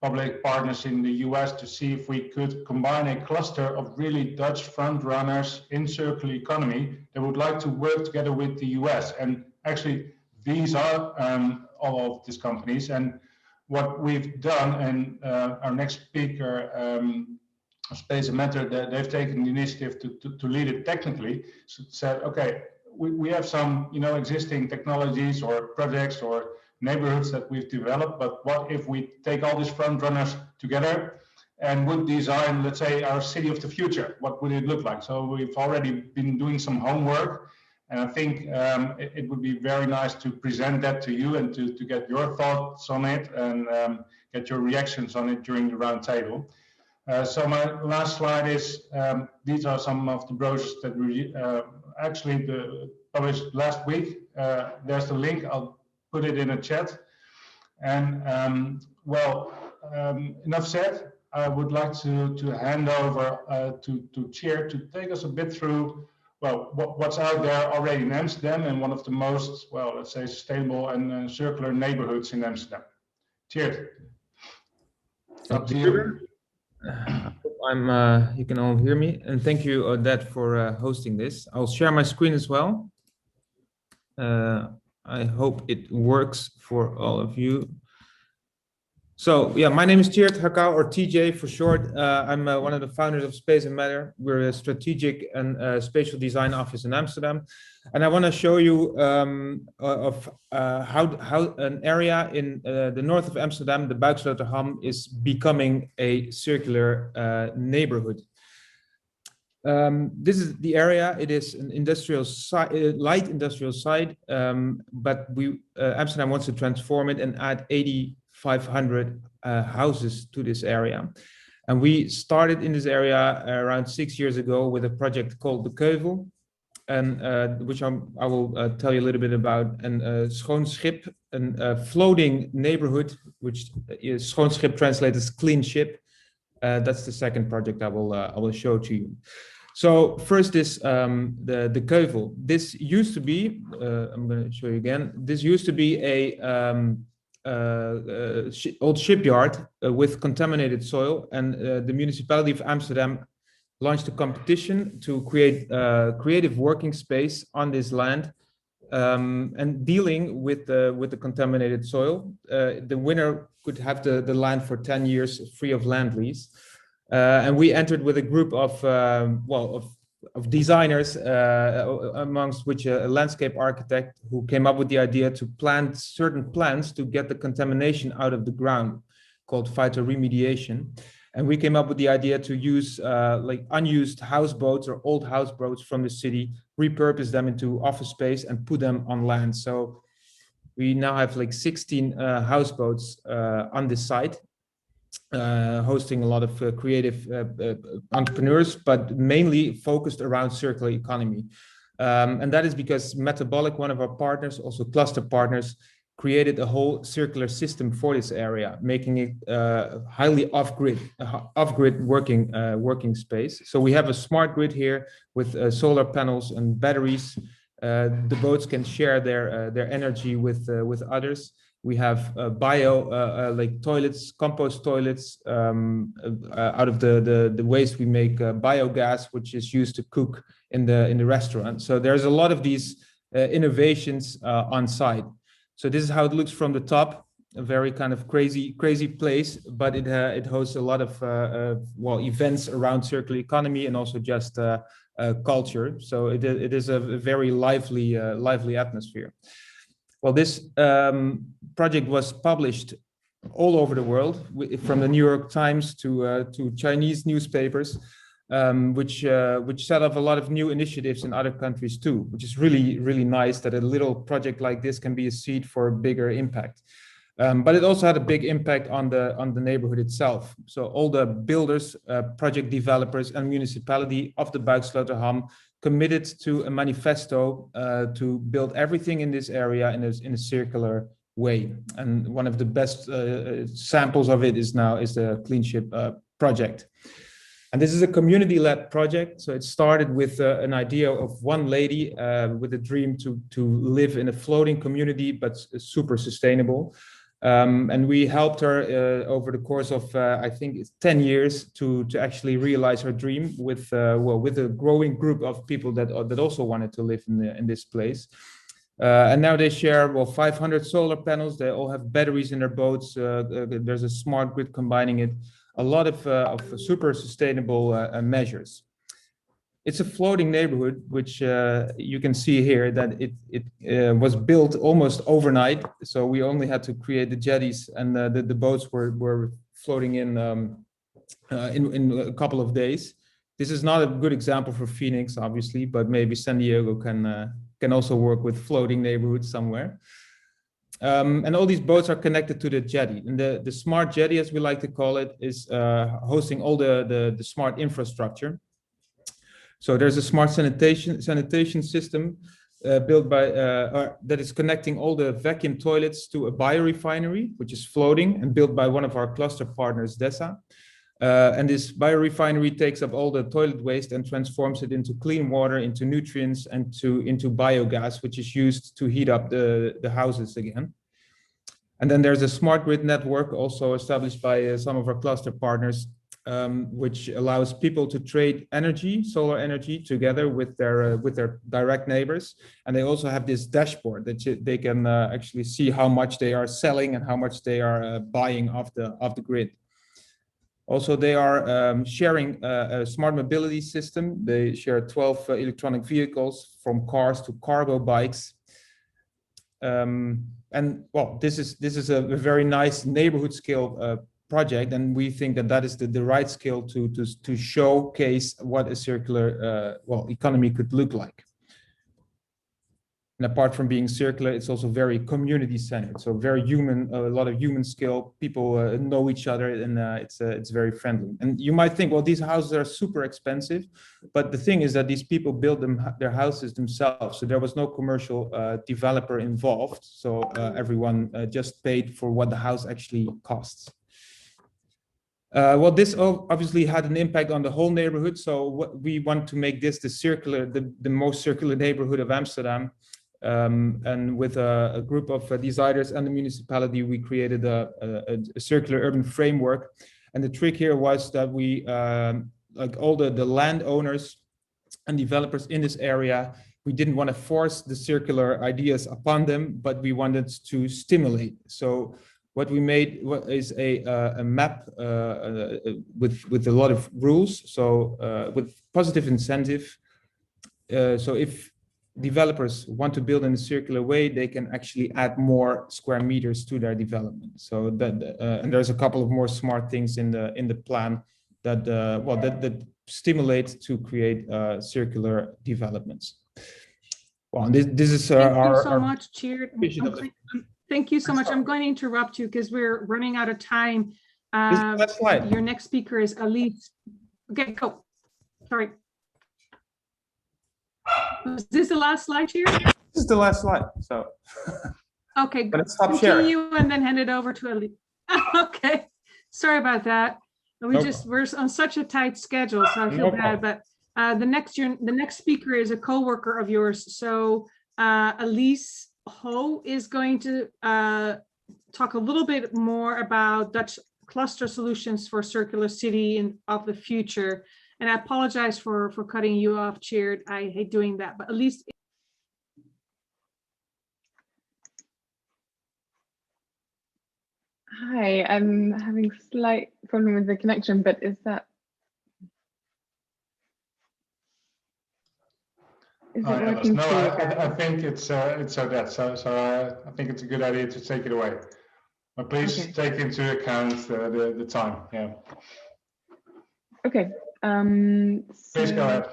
public partners in the US to see if we could combine a cluster of really Dutch front runners in circular economy that would like to work together with the US. And actually, these are all of these companies. And what we've done, and our next speaker, Space and Matter, they've taken the initiative to lead it technically. So said, okay, we have some existing technologies or projects or neighborhoods that we've developed, but what if we take all these front runners together and would design, let's say, our city of the future? What would it look like? So we've already been doing some homework, and I think it would be very nice to present that to you and to get your thoughts on it and get your reactions on it during the round table. So my last slide is, these are some of the brochures that we actually published last week. There's the link. I'll put it in a chat. And enough said. I would like to hand over to Chair to take us a bit through what's out there already in Amsterdam and one of the most, let's say, sustainable and circular neighborhoods in Amsterdam. Chair, up to you. You can all hear me, and thank you, Odette, for hosting this. I'll share my screen as well. I hope it works for all of you. So yeah, my name is Tjeerd Hakau, or TJ for short. I'm one of the founders of Space and Matter. We're a strategic and spatial design office in Amsterdam. And I want to show you how an area in the north of Amsterdam, the Buiksloterham, is becoming a circular neighborhood. This is the area. It is an industrial site, light industrial site, but Amsterdam wants to transform it and add 8,500 houses to this area. And we started in this area around 6 years ago with a project called the Keuvel, and which I will tell you a little bit about. And Schoon Schip, a floating neighborhood, which is Schoon Schip translated as clean ship. That's the second project I will show to you. So first is the Keuvel. This used to be, I'm going to show you again. This used to be a old shipyard with contaminated soil, and the municipality of Amsterdam launched a competition to create creative working space on this land, and dealing with the contaminated soil. The winner could have the land for 10 years free of land lease. And we entered with a group of designers, amongst which a landscape architect, who came up with the idea to plant certain plants to get the contamination out of the ground, called phytoremediation. And we came up with the idea to use like unused houseboats or old houseboats from the city, repurpose them into office space and put them on land. So we now have like 16 houseboats on this site, hosting a lot of creative entrepreneurs, but mainly focused around circular economy. And that is because Metabolic, one of our partners, also cluster partners, created a whole circular system for this area, making it highly off-grid working space. So we have a smart grid here with solar panels and batteries. The boats can share their energy with others. We have like toilets, compost toilets. Out of the waste, we make biogas, which is used to cook in the restaurant. So there's a lot of these innovations on site. So this is how it looks from the top. A very kind of crazy place, but it hosts a lot of events around circular economy and also just culture. So it is a very lively atmosphere. Well, this project was published all over the world, from the New York Times to Chinese newspapers, which set up a lot of new initiatives in other countries too, which is really nice that a little project like this can be a seed for a bigger impact. But it also had a big impact on the neighborhood itself. So all the builders, project developers, and municipality of the Buiksloterham committed to a manifesto to build everything in this area in a circular way. And one of the best samples of it is the Clean Ship project. And this is a community-led project. So it started with an idea of one lady with a dream to live in a floating community, but super sustainable. And we helped her over the course of, I think it's 10 years to actually realize her dream with a growing group of people that also wanted to live in this place. And now they share 500 solar panels. They all have batteries in their boats. There's a smart grid combining it. A lot of super sustainable measures. It's a floating neighborhood, which you can see here that it was built almost overnight. So we only had to create the jetties, and the boats were floating in a couple of days. This is not a good example for Phoenix, obviously, but maybe San Diego can also work with floating neighborhoods somewhere. And all these boats are connected to the jetty, and the smart jetty, as we like to call it, is hosting all the smart infrastructure. So there's a smart sanitation system built by that is connecting all the vacuum toilets to a biorefinery, which is floating and built by one of our cluster partners, DESA. And this biorefinery takes up all the toilet waste and transforms it into clean water, into nutrients, and into biogas, which is used to heat up the houses again. And then there's a smart grid network also established by some of our cluster partners, which allows people to trade energy, solar energy, together with their direct neighbors. And they also have this dashboard that they can actually see how much they are selling and how much they are buying off the grid. Also, they are sharing a smart mobility system. They share 12 electronic vehicles, from cars to cargo bikes. And well, this is a very nice neighborhood scale project, and we think that is the right scale to showcase what a circular economy could look like. And apart from being circular, it's also very community centered. So very human, a lot of human skill. People know each other, and it's very friendly. And you might think, well, these houses are super expensive, but the thing is that these people build their houses themselves. So there was no commercial developer involved. So everyone just paid for what the house actually costs. Well, this obviously had an impact on the whole neighborhood. So what we want to make this the most circular neighborhood of Amsterdam. And with a group of designers and the municipality, we created a circular urban framework. And the trick here was that we, like all the landowners and developers in this area, we didn't want to force the circular ideas upon them, but we wanted to stimulate. So what we made is a map with a lot of rules, so with positive incentive. So if developers want to build in a circular way, they can actually add more square meters to their development. So that and there's a couple of more smart things in the plan that that stimulate to create circular developments. Well, this is Thank you our so much, Cheered. Thank you so much. I'm going to interrupt you because we're running out of time. Last slide. Your next speaker is Elise. Okay, go. Sorry. Was this the last slide here? This is the last slide. So okay, but stop sharing. Continue and then hand it over to Elise. Okay, sorry about that. We're on such a tight schedule, so I feel bad. But the next speaker is a co-worker of yours. So Elise Ho is going to talk a little bit more about Dutch cluster solutions for circular city of the future. And I apologize for cutting you off, Cheered. I hate doing that, but at least. Hi, I'm having slight problem with the connection, but is it working? No, I think it's Odette. So I think it's a good idea to take it away. But please take into account the time. Yeah. Okay. Please go ahead.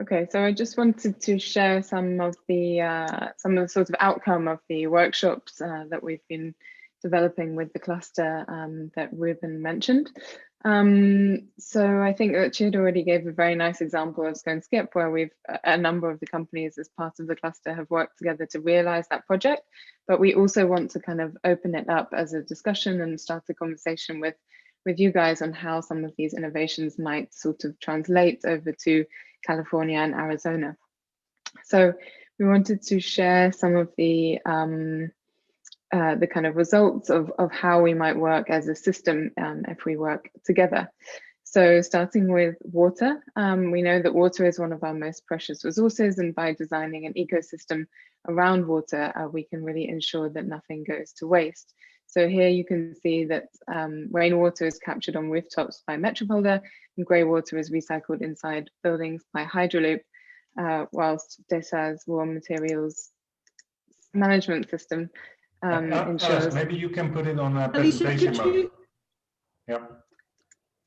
Okay, so I just wanted to share some of the sort of outcome of the workshops that we've been developing with the cluster that Ruben mentioned. So I think that Chid already gave a very nice example of Scone Skip, where a number of the companies as part of the cluster have worked together to realize that project. But we also want to kind of open it up as a discussion and start a conversation with you guys on how some of these innovations might sort of translate over to California and Arizona. So we wanted to share some of the kind of results of how we might work as a system if we work together. So starting with water, we know that water is one of our most precious resources, and by designing an ecosystem around water, we can really ensure that nothing goes to waste. So here you can see that rainwater is captured on rooftops by Metropolder, and grey water is recycled inside buildings by Hydroloop, whilst DESA's raw materials management system ensures. Maybe you can put it on presentation mode. Yep.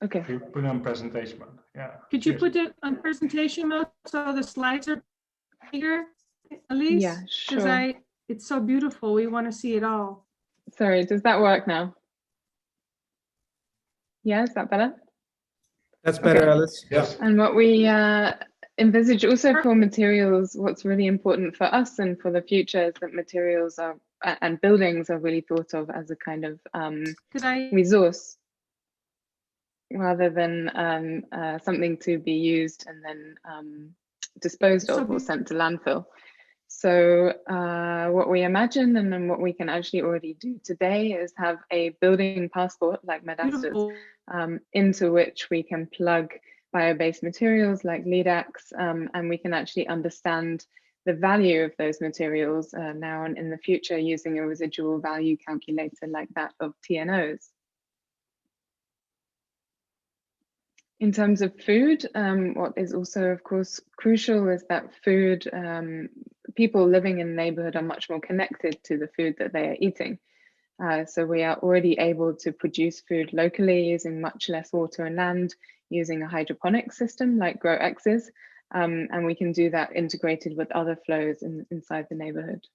Okay. You put it on presentation mode. Yeah. Could you put it on presentation mode so the slides are bigger, Elise? Yeah, sure. Because it's so beautiful. We want to see it all. Sorry, does that work now? Yeah, is that better? That's better, Alice. Yes. And what we envisage also for materials, what's really important for us and for the future is that materials are and buildings are really thought of as a kind of resource rather than something to be used and then disposed of or sent to landfill. So what we imagine and then what we can actually already do today is have a building passport like Medasta's, into which we can plug bio-based materials like Ledax, and we can actually understand the value of those materials now and in the future using a residual value calculator like that of TNOs. In terms of food, what is also, of course, crucial is that food, people living in the neighborhood are much more connected to the food that they are eating. So we are already able to produce food locally using much less water and land, using a hydroponic system like GrowX's. And we can do that integrated with other flows inside the neighborhood.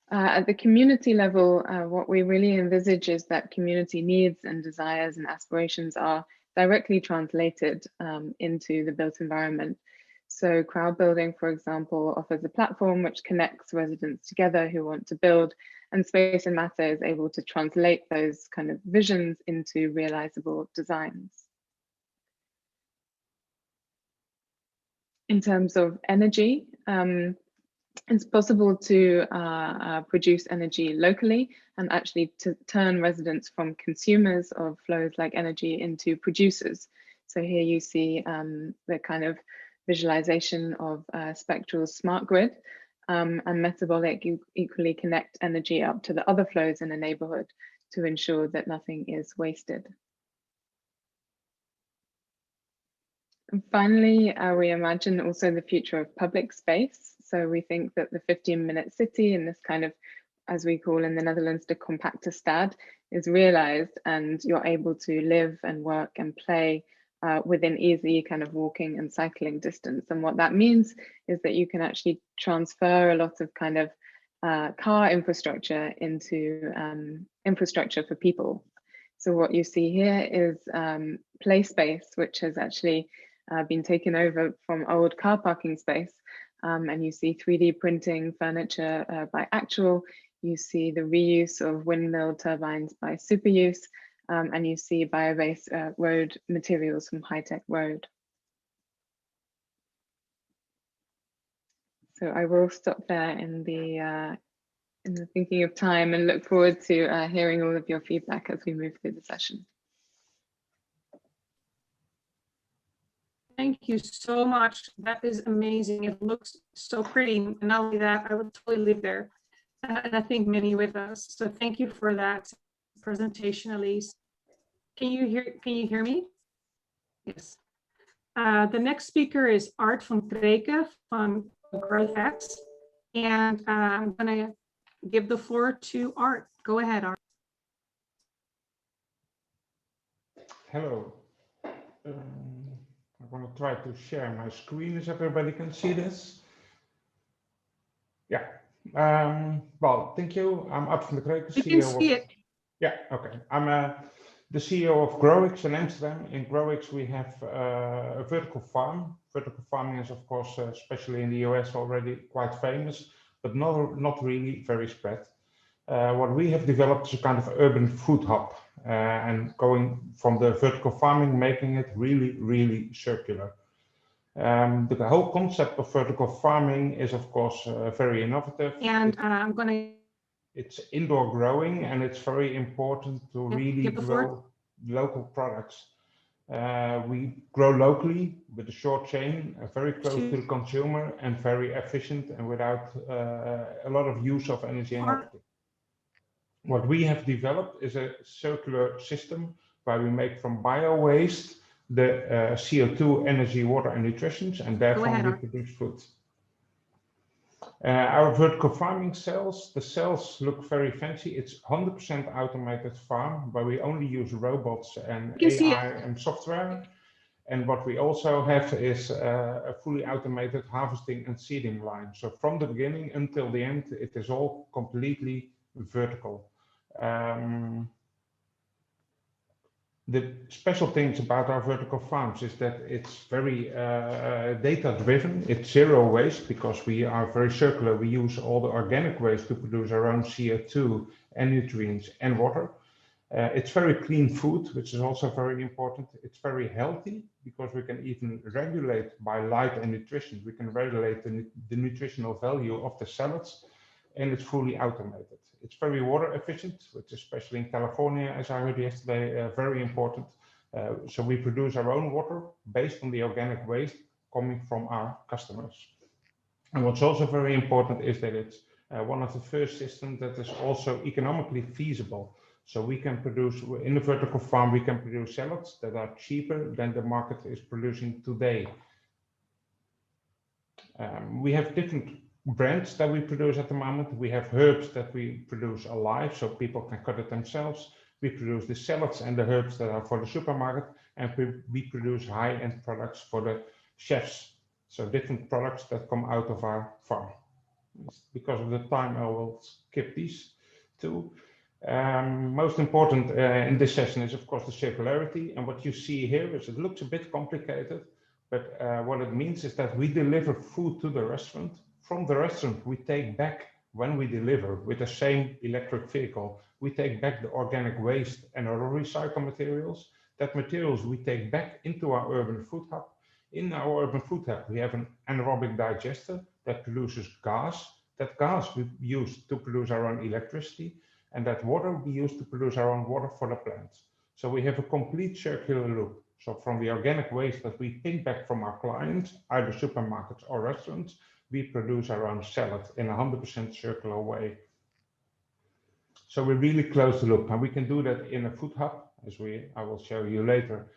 At the community level, what we really envisage is that community needs and desires and aspirations are directly translated into the built environment. So crowd building, for example, offers a platform which connects residents together who want to build, and Space and Matter is able to translate those kind of visions into realizable designs. In terms of energy, it's possible to produce energy locally and actually to turn residents from consumers of flows like energy into producers. So here you see the kind of visualization of spectral smart grid, and Metabolic equally connect energy up to the other flows in a neighborhood to ensure that nothing is wasted. And finally, we imagine also the future of public space. So we think that the 15-minute city in this kind of, as we call in the Netherlands, the compacte stad, is realized, and you're able to live and work and play within easy kind of walking and cycling distance. And what that means is that you can actually transfer a lot of kind of car infrastructure into infrastructure for people. So what you see here is play space, which has actually been taken over from old car parking space. And you see 3D printing furniture by Actual. You see the reuse of windmill turbines by Superuse. And you see bio-based road materials from High Tech Road. So I will stop there in the thinking of time and look forward to hearing all of your feedback as we move through the session. Thank you so much. That is amazing. It looks so pretty. And not only that, I would totally live there. And I think many with us. So thank you for that presentation, Elise. Can you hear me? Yes. The next speaker is Art van Kreke from GrowthX. And I'm gonna give the floor to Art. Go ahead, Art. Hello. I want to try to share my screen so everybody can see this. Yeah. Well, thank you. I'm Art van Kreke, CEO. You can see it. Yeah, okay. I'm the CEO of GrowX in Amsterdam. In GrowX, we have a vertical farm. Vertical farming is, of course, especially in the US, already quite famous, but not really very spread. What we have developed is a kind of urban food hub, and going from the vertical farming, making it really, really circular. The whole concept of vertical farming is, of course, very innovative. And I'm going to... It's indoor growing, and it's very important to really grow local products. We grow locally with a short chain, very close to the consumer, and very efficient and without a lot of use of energy and electricity. What we have developed is a circular system where we make from bio-waste the CO2, energy, water, and nutrition, and therefore we produce food. Our vertical farming cells, the cells look very fancy. It's 100% automated farm where we only use robots and AI and software. And what we also have is a fully automated harvesting and seeding line. So from the beginning until the end, it is all completely vertical. The special things about our vertical farms is that it's very data driven. It's zero waste because we are very circular. We use all the organic waste to produce our own CO2 and nutrients and water. It's very clean food, which is also very important. It's very healthy because we can even regulate by light and nutrition. We can regulate the nutritional value of the salads, and it's fully automated. It's very water efficient, which especially in California, as I heard yesterday, very important. So we produce our own water based on the organic waste coming from our customers. And what's also very important is that it's one of the first systems that is also economically feasible. So we can produce, in the vertical farm, we can produce salads that are cheaper than the market is producing today. We have different brands that we produce at the moment. We have herbs that we produce alive, so people can cut it themselves. We produce the salads and the herbs that are for the supermarket, and we produce high-end products for the chefs. So different products that come out of our farm. Because of the time, I will skip these two. Most important in this session is, of course, the circularity. And what you see here is it looks a bit complicated, but what it means is that we deliver food to the restaurant. From the restaurant, we take back, when we deliver with the same electric vehicle, we take back the organic waste and other recycled materials. That materials we take back into our urban food hub. In our urban food hub, we have an anaerobic digester that produces gas. That gas we use to produce our own electricity, and that water we use to produce our own water for the plants. So we have a complete circular loop. So from the organic waste that we pick back from our clients, either supermarkets or restaurants, we produce our own salad in a 100% circular way. So we really close the loop, and we can do that in a food hub, as I will show you later,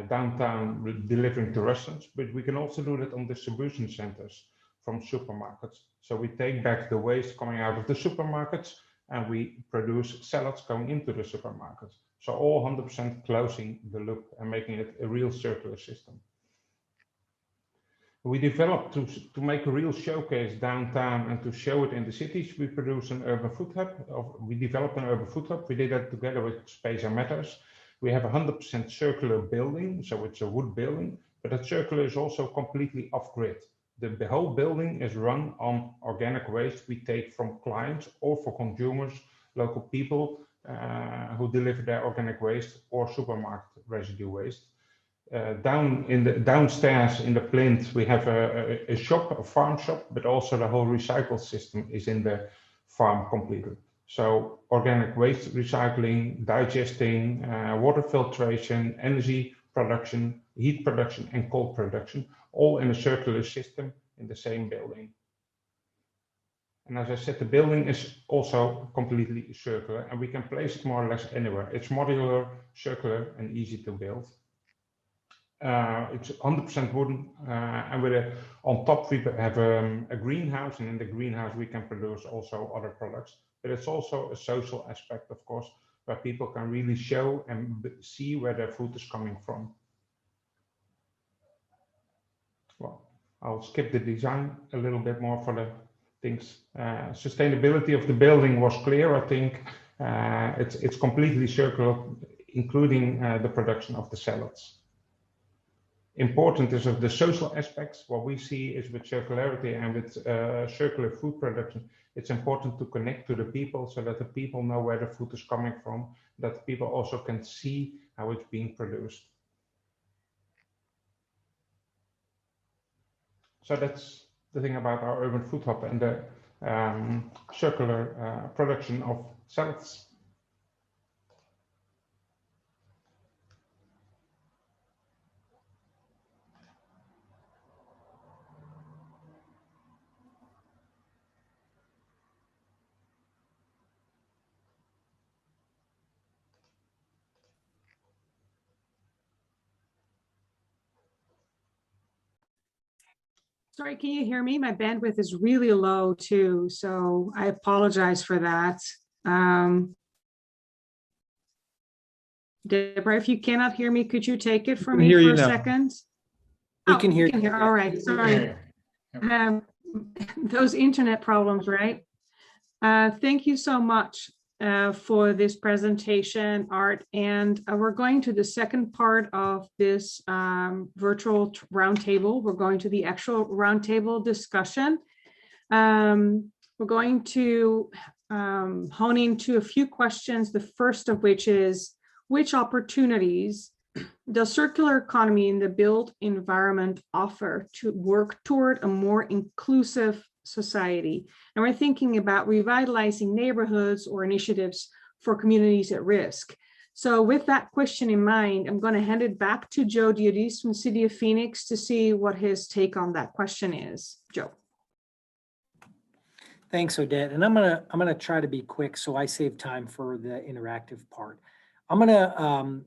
downtown delivering to restaurants, but we can also do that on distribution centers from supermarkets. So we take back the waste coming out of the supermarkets and we produce salads going into the supermarkets. So all 100% closing the loop and making it a real circular system. We developed to make a real showcase downtown and to show it in the cities. We produce an urban food hub. We developed an urban food hub. We did that together with Space and Matters. We have a 100% circular building, so it's a wood building, but that circular is also completely off-grid. The whole building is run on organic waste we take from clients or for consumers, local people who deliver their organic waste or supermarket residue waste. Downstairs in the plinth, we have a shop, a farm shop, but also the whole recycle system is in the farm completely. So organic waste recycling, digesting, water filtration, energy production, heat production, and cold production, all in a circular system in the same building. And as I said, the building is also completely circular, and we can place it more or less anywhere. It's modular, circular, and easy to build. It's 100% wooden, and on top we have a greenhouse, and in the greenhouse we can produce also other products. But it's also a social aspect, of course, where people can really show and see where their food is coming from. Well, I'll skip the design a little bit more for the things. Sustainability of the building was clear, I think. It's completely circular, including the production of the salads. Important is of the social aspects. What we see is with circularity and with circular food production, it's important to connect to the people so that the people know where the food is coming from, that the people also can see how it's being produced. So that's the thing about our urban food hub and the circular production of salads. Sorry, can you hear me? My bandwidth is really low too, so I apologize for that. Deborah, if you cannot hear me, could you take it from me for a second? We can hear you. All right, sorry. Those internet problems, right? Thank you so much for this presentation, Art. And we're going to the second part of this virtual roundtable. We're going to the actual roundtable discussion. We're going to hone into a few questions, the first of which is, which opportunities does circular economy in the built environment offer to work toward a more inclusive society? And we're thinking about revitalizing neighborhoods or initiatives for communities at risk. So with that question in mind, I'm going to hand it back to Joe Diodis from the City of Phoenix to see what his take on that question is. Joe. Thanks, Odette. And I'm gonna try to be quick so I save time for the interactive part. I'm gonna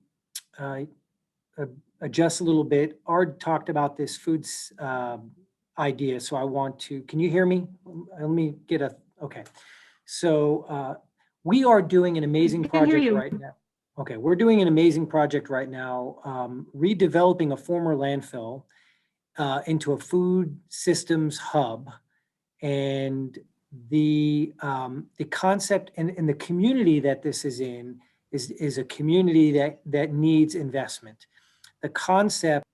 adjust a little bit. Ard talked about this foods idea, so I want to, can you hear me? Let me get okay. So we are doing an amazing project right now. Okay, we're doing an amazing project right now, redeveloping a former landfill into a food systems hub. And the concept and the community that this is in is a community that needs investment. The concept.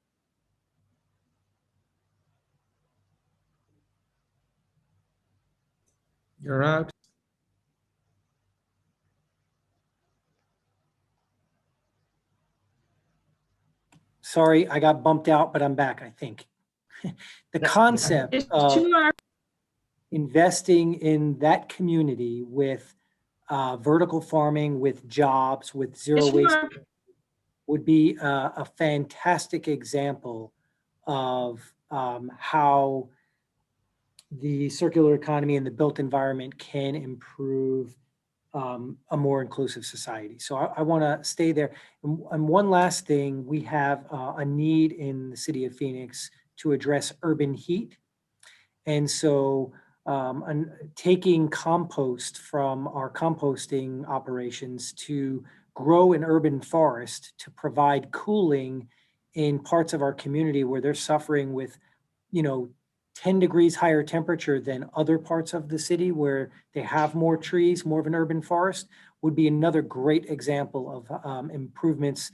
You're out. Sorry, I got bumped out, but I'm back, I think. The concept It's of 2 hours. investing in that community with vertical farming, with jobs, with zero waste would be a fantastic example of how the circular economy and the built environment can improve a more inclusive society. So I want to stay there. And one last thing, we have a need in the city of Phoenix to address urban heat. And so taking compost from our composting operations to grow an urban forest to provide cooling in parts of our community where they're suffering with, 10 degrees higher temperature than other parts of the city where they have more trees, more of an urban forest, would be another great example of improvements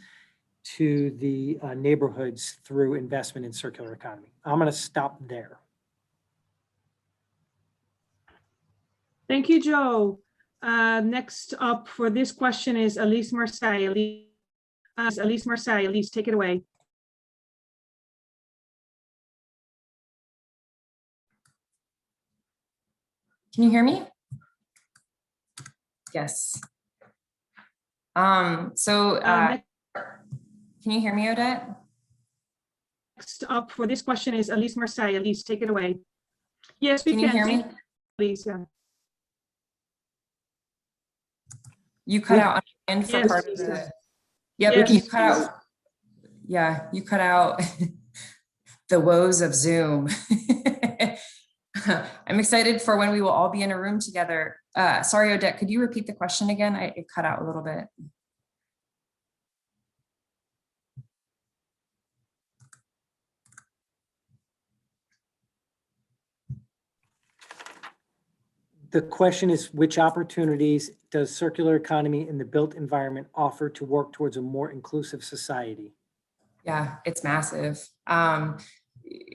to the neighborhoods through investment in circular economy. I'm going to stop there. Thank you, Joe. Next up for this question is Elise Marseille. Elise Marseille, Elise, take it away. Can you hear me? Yes. Can you hear me, Odette? Next up for this question is Elise Marseille. Elise, take it away. Yes, we can. Can you hear me? Please, yeah. You cut out on the end for Yes, part of yes. the. Yeah, Yes, but you cut out. Yeah, you cut out the woes of Zoom. I'm excited for when we will all be in a room together. Sorry, Odette, could you repeat the question again? It cut out a little bit. The question is, which opportunities does circular economy in the built environment offer to work towards a more inclusive society? Yeah, it's massive.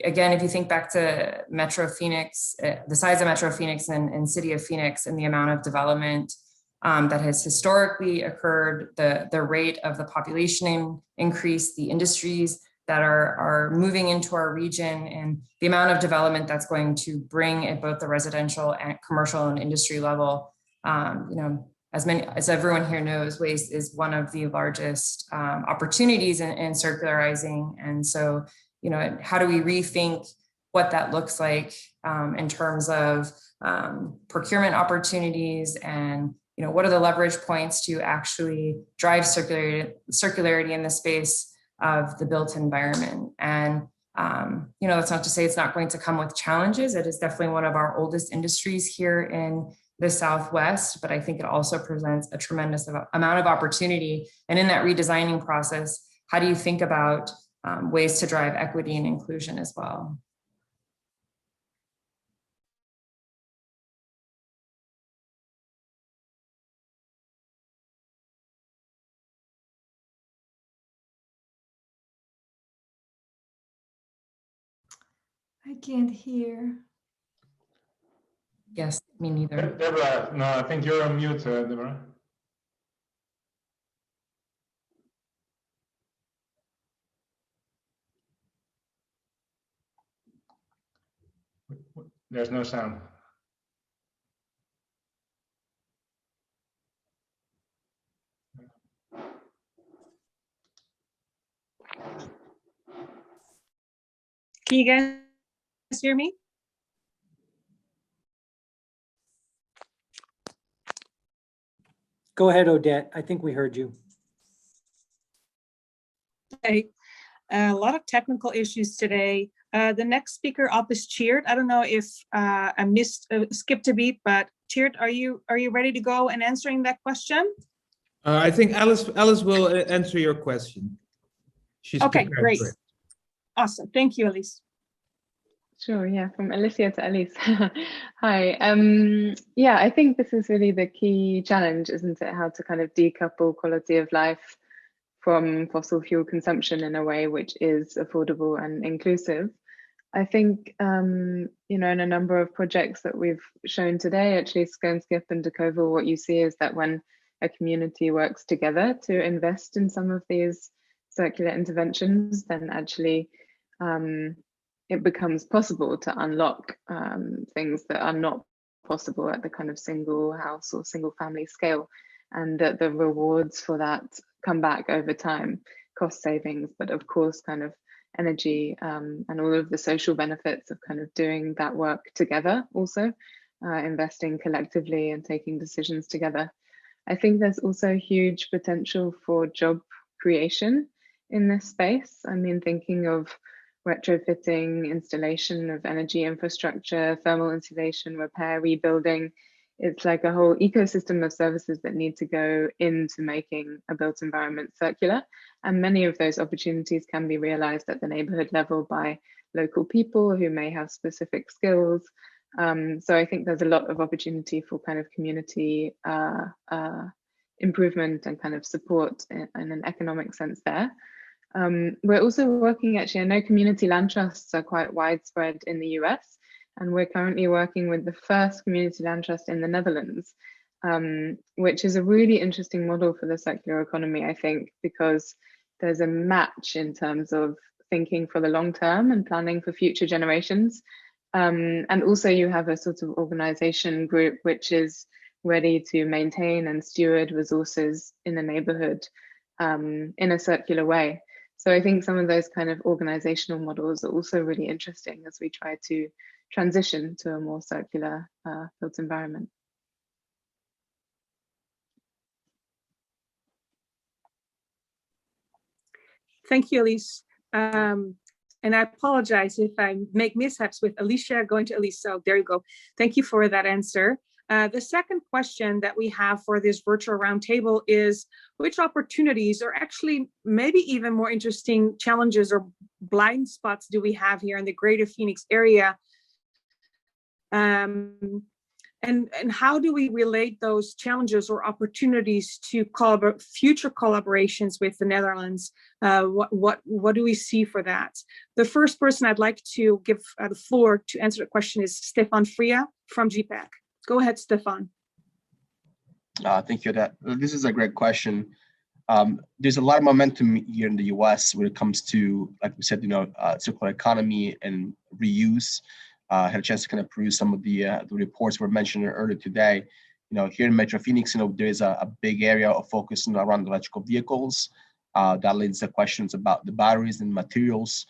Again, if you think back to Metro Phoenix, the size of Metro Phoenix and City of Phoenix and the amount of development that has historically occurred, the rate of the population increase, the industries that are moving into our region, and the amount of development that's going to bring at both the residential and commercial and industry level. As everyone here knows, waste is one of the largest opportunities in circularizing. And so, how do we rethink what that looks like in terms of procurement opportunities, and what are the leverage points to actually drive circularity in the space of the built environment? And that's not to say it's not going to come with challenges. It is definitely one of our oldest industries here in the Southwest, but I think it also presents a tremendous amount of opportunity. And in that redesigning process, how do you think about ways to drive equity and inclusion as well? I can't hear. Yes, me neither. Deborah, no, I think you're on mute, Deborah. There's no sound. Can you guys hear me? Go ahead, Odette. I think we heard you. Okay. A lot of technical issues today. The next speaker up is Cheered. I don't know if I skipped a beat, but Cheered, are you ready to go and answering that question? I think Alice will answer your question. She's Okay, prepared great. for it. Awesome. Thank you, Elise. Sure, yeah, from Alicia to Elise. Hi. Yeah, I think this is really the key challenge, isn't it? How to kind of decouple quality of life from fossil fuel consumption in a way which is affordable and inclusive. I think, you know, in a number of projects that we've shown today, actually Skip and Dekoval, what you see is that when a community works together to invest in some of these circular interventions, then actually it becomes possible to unlock things that are not possible at the kind of single house or single family scale, and that the rewards for that come back over time, cost savings, but of course kind of energy and all of the social benefits of kind of doing that work together, also investing collectively and taking decisions together. I think there's also huge potential for job creation in this space. I mean, thinking of retrofitting, installation of energy infrastructure, thermal insulation, repair, rebuilding. It's like a whole ecosystem of services that need to go into making a built environment circular. And many of those opportunities can be realized at the neighborhood level by local people who may have specific skills. So I think there's a lot of opportunity for kind of community improvement and kind of support in an economic sense there. We're also working, actually, I know community land trusts are quite widespread in the US, and we're currently working with the first community land trust in the Netherlands, which is a really interesting model for the circular economy, I think, because there's a match in terms of thinking for the long term and planning for future generations. And also you have a sort of organization group which is ready to maintain and steward resources in the neighborhood in a circular way. So I think some of those kind of organizational models are also really interesting as we try to transition to a more circular built environment. Thank you, Elise. And I apologize if I make mishaps with Alicia going to Elise. So there you go. Thank you for that answer. The second question that we have for this virtual roundtable is, which opportunities, or actually maybe even more interesting challenges or blind spots, do we have here in the greater Phoenix area? And how do we relate those challenges or opportunities to future collaborations with the Netherlands? What do we see for that? The first person I'd like to give the floor to answer the question is Stefan Fria from GPAC. Go ahead, Stefan. Thank you. This is a great question. There's a lot of momentum here in the US when it comes to, like we said, circular economy and reuse. Had a chance to kind of peruse some of the reports were mentioned earlier today. Here in Metro Phoenix, there is a big area of focus around electrical vehicles. That leads to questions about the batteries and materials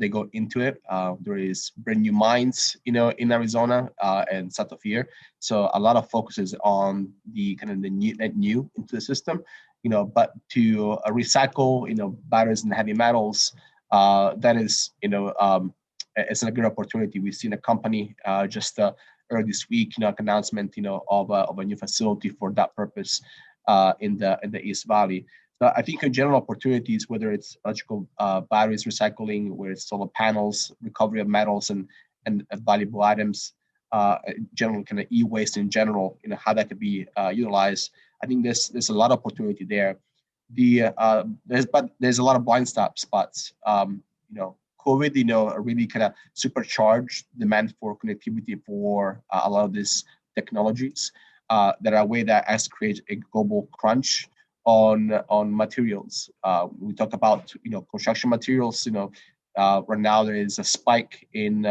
they go into it. There is brand new mines, in Arizona and south of here. So a lot of focus is on the kind of the new into the system, but to recycle, batteries and heavy metals, that is, it's a good opportunity. We've seen a company just earlier this week, announcement, of a new facility for that purpose in the East Valley. So I think in general opportunities, whether it's electrical batteries recycling, whether it's solar panels, recovery of metals and valuable items, general kind of e-waste in general, how that could be utilized. I think there's a lot of opportunity there. There's a lot of blind spots. COVID, really kind of supercharged demand for connectivity for a lot of these technologies that are a way that has created a global crunch on materials. We talk about, construction materials, right now there is a spike in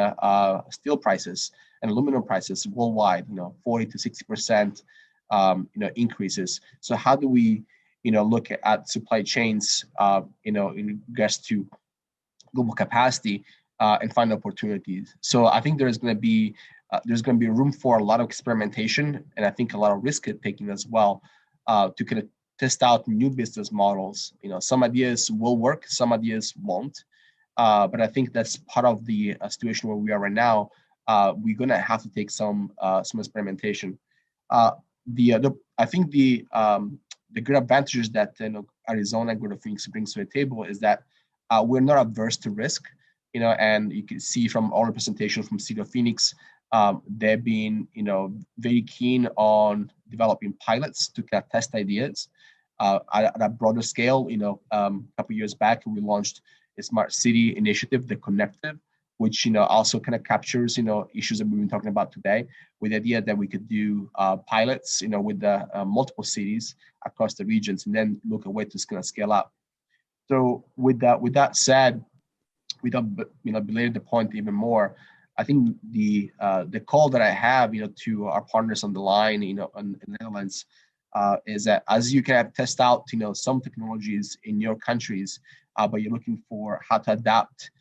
steel prices and aluminum prices worldwide, 40 to 60%, increases. So how do we, look at supply chains, in regards to global capacity and find opportunities? So I think there's going to be room for a lot of experimentation, and I think a lot of risk taking as well, to kind of test out new business models. Some ideas will work, some ideas won't, but I think that's part of the situation where we are right now. We're going to have to take some experimentation. I think the the good advantages that Arizona and Greater Phoenix brings to the table is that we're not averse to risk, and you can see from all the presentations from City of Phoenix, they've been, very keen on developing pilots to kind of test ideas at a broader scale. A couple years back, we launched a smart city initiative, the Connective, which also kind of captures issues that we've been talking about today, with the idea that we could do pilots with the multiple cities across the regions, and then look at ways to kind of scale up. So with that said, without belaboring the point even more, I think the call that I have to our partners on the line in the Netherlands is that as you kind of test out some technologies in your countries, but you're looking for how to adapt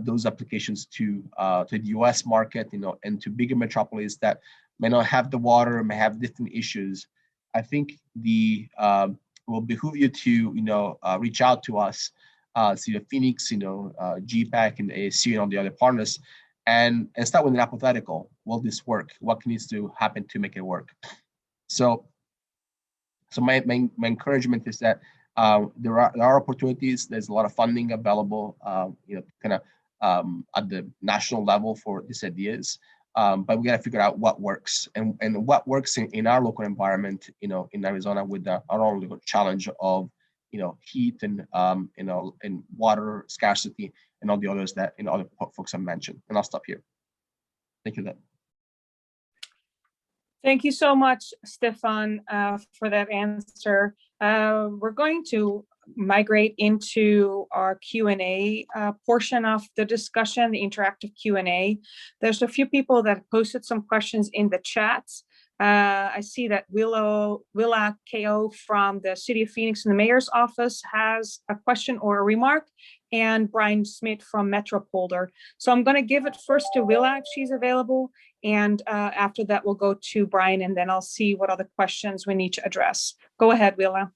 those applications to the US market, and to bigger metropolises that may not have the water, may have different issues. I think will behoove you to reach out to us, City of Phoenix, GPAC and ASU and all the other partners, and start with an hypothetical. Will this work? What needs to happen to make it work? So my encouragement is that there are opportunities. There's a lot of funding available, kind of at the national level for these ideas. But we got to figure out what works and what works in our local environment, in Arizona, with our own challenge of, heat and, and water scarcity and all the others that, other folks have mentioned. And I'll stop here. Thank you. Thank you so much, Stefan, for that answer. We're going to migrate into our Q&A portion of the discussion, the interactive Q&A. There's a few people that posted some questions in the chat. I see that Willa KO from the City of Phoenix and the Mayor's Office has a question or a remark, and Brian Smith from Metropolder. So I'm going to give it first to Willa if she's available, and after that we'll go to Brian, and then I'll see what other questions we need to address. Go ahead, Willa.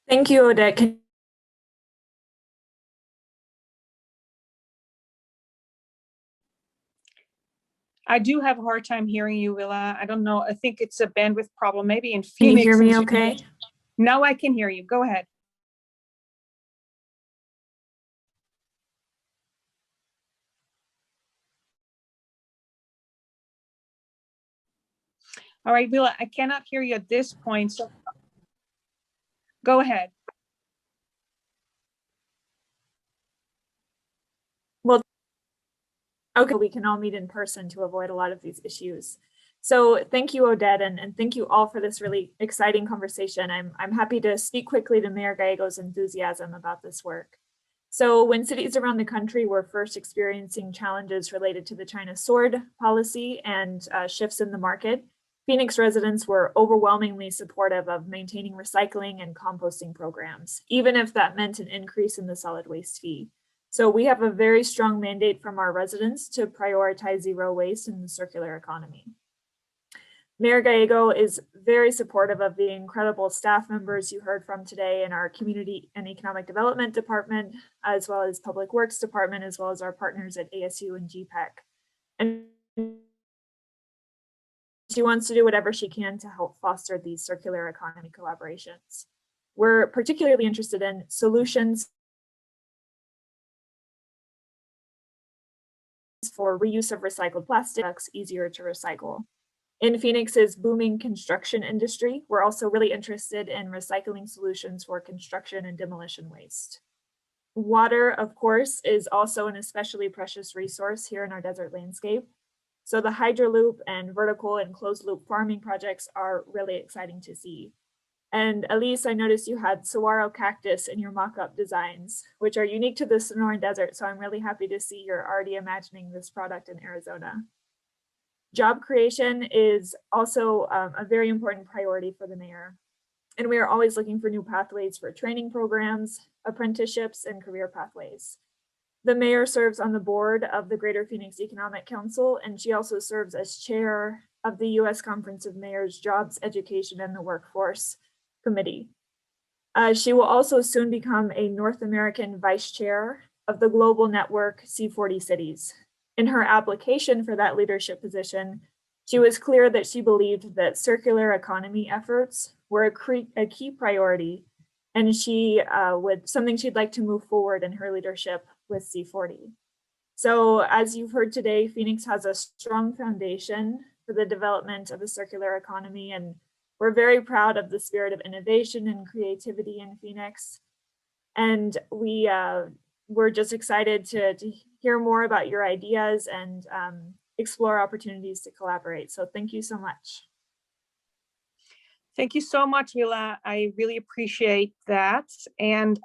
Thank you, Odette. I do have a hard time hearing you, Willa. I don't know. I think it's a bandwidth problem, maybe in Phoenix. Can you hear me okay? Now I can hear you. Go ahead. All right, Willa, I cannot hear you at this point, so go ahead. Well, okay, we can all meet in person to avoid a lot of these issues. So thank you, Odette, and thank you all for this really exciting conversation. I'm happy to speak quickly to Mayor Gallego's enthusiasm about this work. So when cities around the country were first experiencing challenges related to the China sword policy and shifts in the market, Phoenix residents were overwhelmingly supportive of maintaining recycling and composting programs, even if that meant an increase in the solid waste fee. So we have a very strong mandate from our residents to prioritize zero waste in the circular economy. Mayor Gallego is very supportive of the incredible staff members you heard from today in our Community and Economic Development Department, as well as Public Works Department, as well as our partners at ASU and GPAC. And she wants to do whatever she can to help foster these circular economy collaborations. We're particularly interested in solutions for reuse of recycled plastics, easier to recycle. In Phoenix's booming construction industry, we're also really interested in recycling solutions for construction and demolition waste. Water, of course, is also an especially precious resource here in our desert landscape. So the Hydroloop and vertical and closed loop farming projects are really exciting to see. And Elise, I noticed you had saguaro cactus in your mock-up designs, which are unique to the Sonoran Desert. So I'm really happy to see you're already imagining this product in Arizona. Job creation is also a very important priority for the mayor. And we are always looking for new pathways for training programs, apprenticeships, and career pathways. The mayor serves on the board of the Greater Phoenix Economic Council, and she also serves as chair of the U.S. Conference of Mayors Jobs, Education, and the Workforce Committee. She will also soon become a North American vice chair of the global network C40 Cities. In her application for that leadership position, she was clear that she believed that circular economy efforts were a key priority, and something she'd like to move forward in her leadership with C40. So as you've heard today, Phoenix has a strong foundation for the development of a circular economy, and we're very proud of the spirit of innovation and creativity in Phoenix. And we're just excited to hear more about your ideas and explore opportunities to collaborate. So thank you so much. Thank you so much, Hila. I really appreciate that. And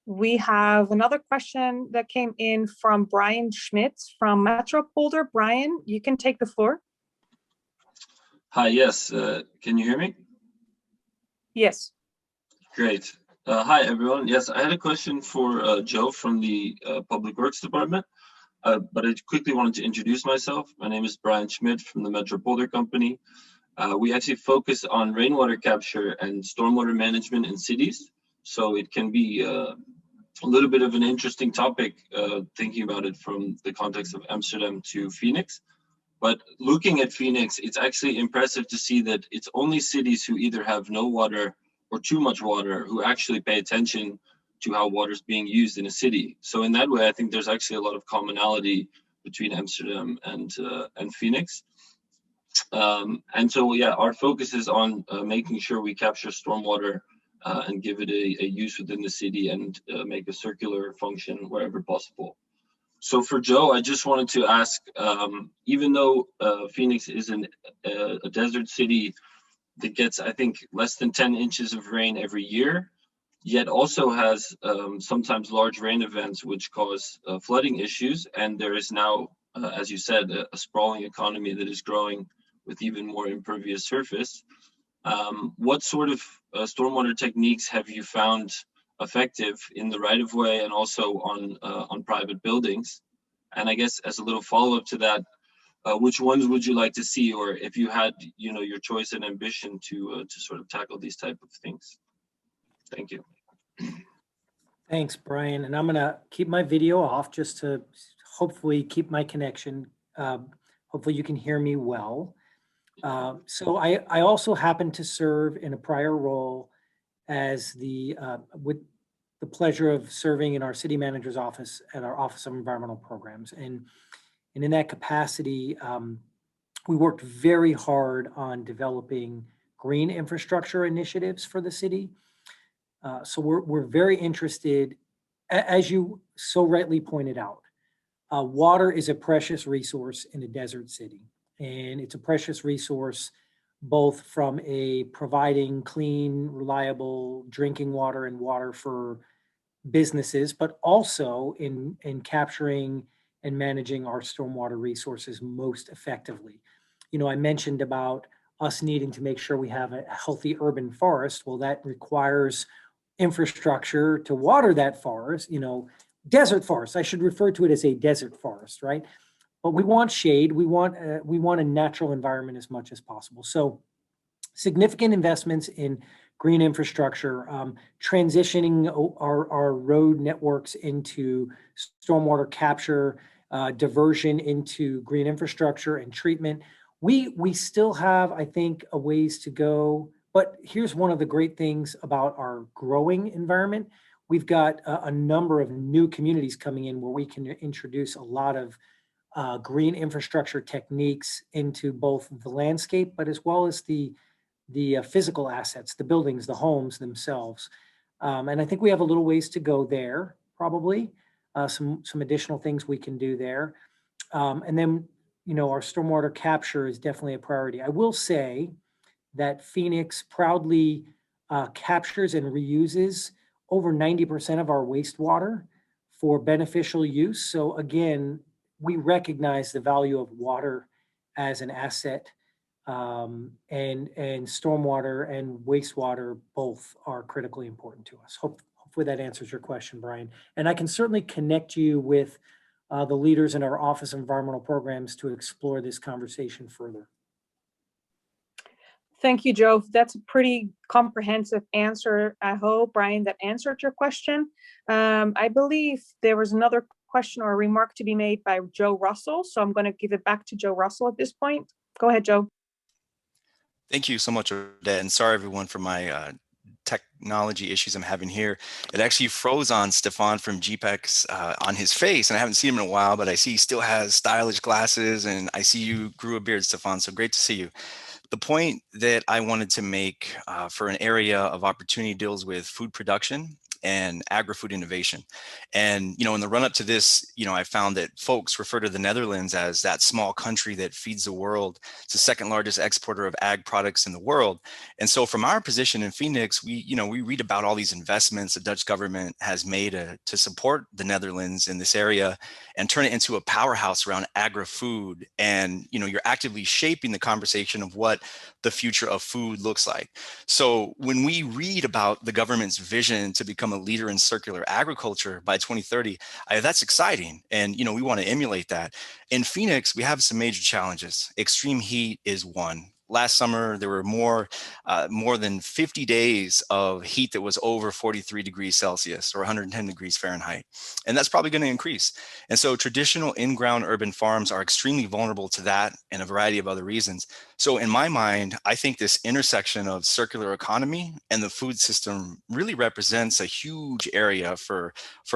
we have another question that came in from Brian Schmitz from Metropolder. Brian, you can take the floor. Hi, yes. Can you hear me? Yes. Great. Hi, everyone. Yes, I had a question for Joe from the Public Works Department, but I quickly wanted to introduce myself. My name is Brian Schmidt from the Metropolder Company. We actually focus on rainwater capture and stormwater management in cities, so it can be a little bit of an interesting topic, thinking about it from the context of Amsterdam to Phoenix. But looking at Phoenix, it's actually impressive to see that it's only cities who either have no water or too much water who actually pay attention to how water is being used in a city. So in that way, I think there's actually a lot of commonality between Amsterdam and Phoenix. And so, yeah, our focus is on making sure we capture stormwater and give it a use within the city and make a circular function wherever possible. So for Joe, I just wanted to ask, even though Phoenix is a desert city that gets, I think, less than 10 inches of rain every year, yet also has sometimes large rain events which cause flooding issues. And there is now, as you said, a sprawling economy that is growing with even more impervious surface. What sort of stormwater techniques have you found effective in the right-of-way and also on private buildings? And I guess as a little follow-up to that, which ones would you like to see, or if you had, your choice and ambition to sort of tackle these type of things? Thank you. Thanks, Brian. And I'm going to keep my video off just to hopefully keep my connection. Hopefully you can hear me well. So I also happen to serve in a prior role as with the pleasure of serving in our city manager's office at our Office of Environmental Programs. And in that capacity, we worked very hard on developing green infrastructure initiatives for the city. So we're very interested, as you so rightly pointed out, water is a precious resource in a desert city. And it's a precious resource both from providing clean, reliable drinking water and water for businesses, but also in capturing and managing our stormwater resources most effectively. I mentioned about us needing to make sure we have a healthy urban forest. Well, that requires infrastructure to water that forest, desert forest. I should refer to it as a desert forest, right? But we want shade. We want a natural environment as much as possible. So significant investments in green infrastructure, transitioning our road networks into stormwater capture, diversion into green infrastructure and treatment. We still have, I think, a ways to go. But here's one of the great things about our growing environment. We've got a number of new communities coming in where we can introduce a lot of green infrastructure techniques into both the landscape, but as well as the physical assets, the buildings, the homes themselves. And I think we have a little ways to go there, probably. Some additional things we can do there. And then, our stormwater capture is definitely a priority. I will say that Phoenix proudly captures and reuses over 90% of our wastewater for beneficial use. So again, we recognize the value of water as an asset, and stormwater and wastewater both are critically important to us. Hopefully that answers your question, Brian. And I can certainly connect you with the leaders in our Office of Environmental Programs to explore this conversation further. Thank you, Joe. That's a pretty comprehensive answer. I hope, Brian, that answered your question. I believe there was another question or a remark to be made by Joe Russell. So I'm going to give it back to Joe Russell at this point. Go ahead, Joe. Thank you so much, Odette, and sorry everyone for my technology issues I'm having here. It actually froze on Stefan from GPEX on his face, and I haven't seen him in a while, but I see he still has stylish glasses, and I see you grew a beard, Stefan, so great to see you. The point that I wanted to make for an area of opportunity deals with food production and agri-food innovation. And, you know, in the run up to this, you know, I found that folks refer to the Netherlands as that small country that feeds the world. It's the second largest exporter of ag products in the world. And so from our position in Phoenix, we read about all these investments the Dutch government has made to support the Netherlands in this area and turn it into a powerhouse around agri-food. And, you know, you're actively shaping the conversation of what the future of food looks like. So when we read about the government's vision to become a leader in circular agriculture by 2030, that's exciting. And, you know, we want to emulate that. In Phoenix, we have some major challenges. Extreme heat is one. Last summer, there were more than 50 days of heat that was over 43 degrees Celsius or 110 degrees Fahrenheit. And that's probably going to increase. And so traditional in-ground urban farms are extremely vulnerable to that and a variety of other reasons. So in my mind, I think this intersection of circular economy and the food system really represents a huge area for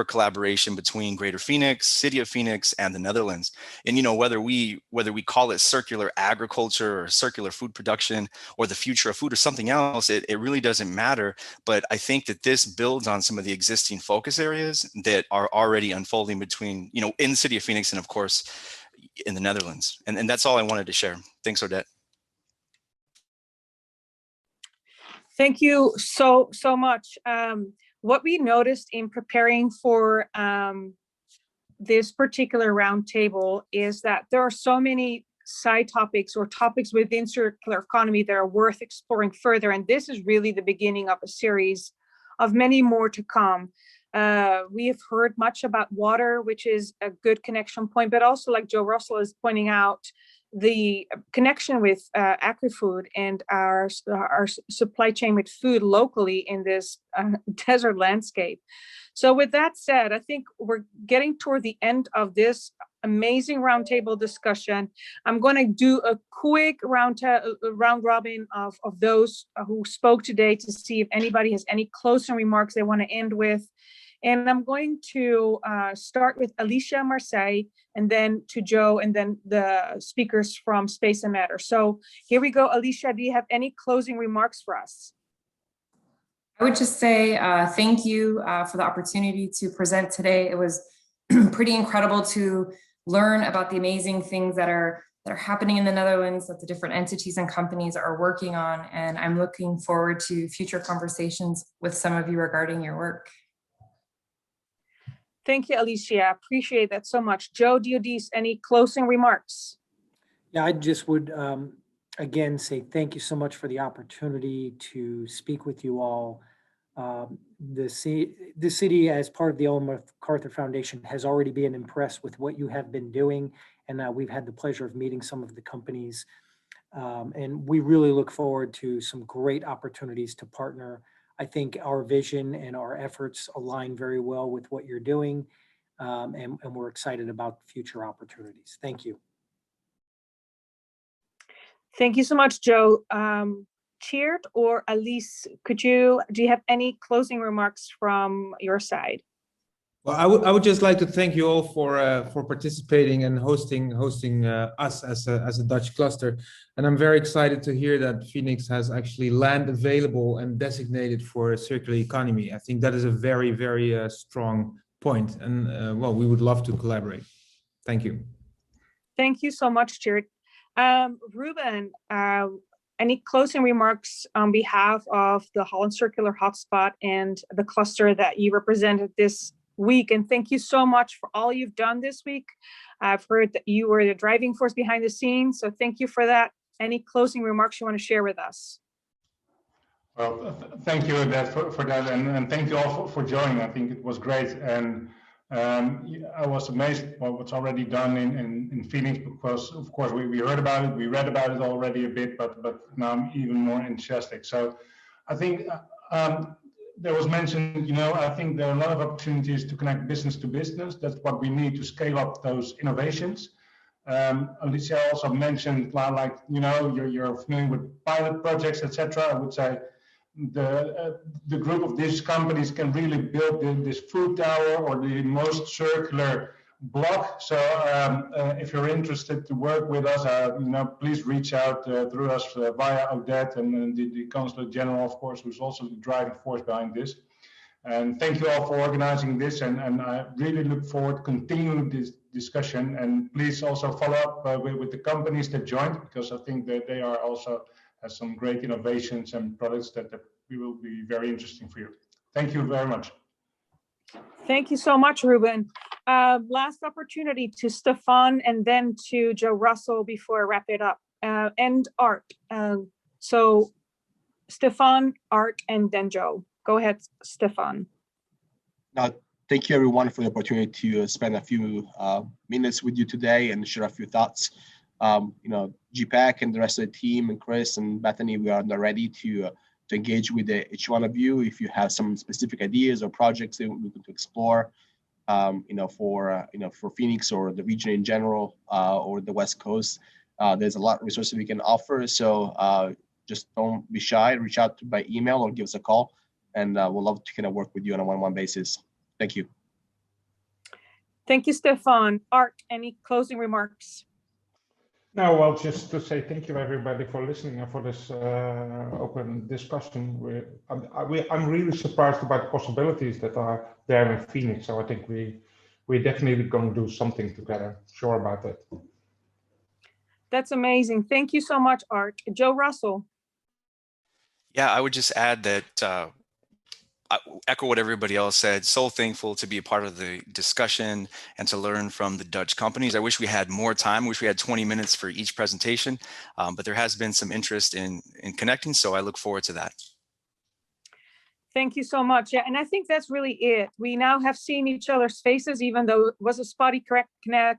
collaboration between Greater Phoenix, City of Phoenix, and the Netherlands. And, you know, whether we call it circular agriculture or circular food production or the future of food or something else, it really doesn't matter. But I think that this builds on some of the existing focus areas that are already unfolding between, you know, in the City of Phoenix and of course in the Netherlands. And that's all I wanted to share. Thanks, Odette. Thank you so much. What we noticed in preparing for this particular roundtable is that there are so many side topics or topics within circular economy that are worth exploring further. And this is really the beginning of a series of many more to come. We have heard much about water, which is a good connection point, but also like Joe Russell is pointing out, the connection with agri-food and our supply chain with food locally in this desert landscape. So with that said, I think we're getting toward the end of this amazing roundtable discussion. I'm going to do a quick round robin of those who spoke today to see if anybody has any closing remarks they want to end with. And I'm going to start with Alicia Marseille, and then to Joe, and then the speakers from Space and Matter. So here we go. Alicia, do you have any closing remarks for us? I would just say thank you for the opportunity to present today. It was pretty incredible to learn about the amazing things that are happening in the Netherlands that the different entities and companies are working on. And I'm looking forward to future conversations with some of you regarding your work. Thank you, Alicia. Appreciate that so much. Joe Diodis, any closing remarks? Yeah, I just would again say thank you so much for the opportunity to speak with you all. The city, as part of the Ellen MacArthur Foundation, has already been impressed with what you have been doing, and we've had the pleasure of meeting some of the companies. And we really look forward to some great opportunities to partner. I think our vision and our efforts align very well with what you're doing, and we're excited about future opportunities. Thank you. Thank you so much, Joe. Tjeerd or Elise, do you have any closing remarks from your side? Well, I would just like to thank you all for participating and hosting us as a Dutch cluster, and I'm very excited to hear that Phoenix has actually land available and designated for a circular economy. I think that is a very, very strong point, and well, we would love to collaborate. Thank you. Thank you so much, Tjeerd. Ruben, any closing remarks on behalf of the Holland Circular Hotspot and the cluster that you represented this week? And thank you so much for all you've done this week. I've heard that you were the driving force behind the scenes, so thank you for that. Any closing remarks you want to share with us? Well, thank you, Odette, for that, and thank you all for joining. I think it was great, and I was amazed by what's already done in Phoenix, because of course we heard about it, we read about it already a bit, but now I'm even more enthusiastic. So I think there was mentioned, I think there are a lot of opportunities to connect business to business. That's what we need to scale up those innovations. Alicia also mentioned, like, you're familiar with pilot projects, etc. I would say the group of these companies can really build this food tower or the most circular block. So if you're interested to work with us, please reach out through us via Odette and the Consulate General, of course, who's also the driving force behind this. And thank you all for organizing this. And I really look forward to continuing this discussion. And please also follow up with the companies that joined, because I think that they are also has some great innovations and products that will be very interesting for you. Thank you very much. Thank you so much, Ruben. Last opportunity to Stefan and then to Joe Russell before I wrap it up. And Art. So Stefan, Art, and then Joe. Go ahead, Stefan. Thank you everyone for the opportunity to spend a few minutes with you today and share a few thoughts. GPAC and the rest of the team and Chris and Bethany, we are ready to engage with each one of you. If you have some specific ideas or projects that we're looking to explore, for Phoenix or the region in general, or the West Coast, there's a lot of resources we can offer. So just don't be shy. Reach out by email or give us a call, and we'll love to kind of work with you on a one-on-one basis. Thank you. Thank you, Stefan. Art, any closing remarks? No, well, just to say thank you everybody for listening and for this open discussion. I'm really surprised about the possibilities that are there in Phoenix. So I think we're definitely going to do something together. Sure about that. That's amazing. Thank you so much, Art. Joe Russell. Yeah, I would just add that I echo what everybody else said. So thankful to be a part of the discussion and to learn from the Dutch companies. I wish we had more time. I wish we had 20 minutes for each presentation, but there has been some interest in connecting, so I look forward to that. Thank you so much. Yeah, and I think that's really it. We now have seen each other's faces, even though it was a spotty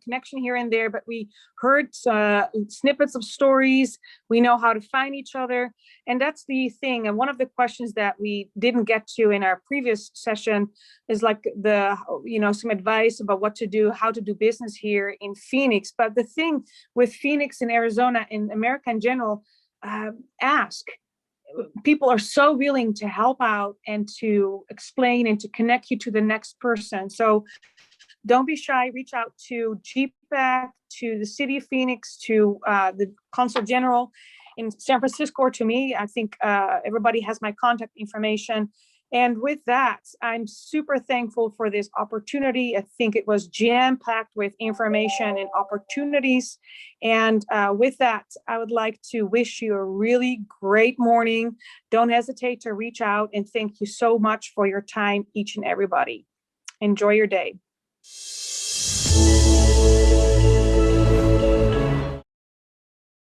connection here and there, but we heard snippets of stories. We know how to find each other. And that's the thing. And one of the questions that we didn't get to in our previous session is like some advice about what to do, how to do business here in Phoenix. But the thing with Phoenix and Arizona and America in general, ask. People are so willing to help out and to explain and to connect you to the next person. So don't be shy. Reach out to GPAC, to the city of Phoenix, to the Consul General in San Francisco, or to me. I think everybody has my contact information. And with that, I'm super thankful for this opportunity. I think it was jam-packed with information and opportunities. And with that, I would like to wish you a really great morning. Don't hesitate to reach out, and thank you so much for your time, each and everybody. Enjoy your day.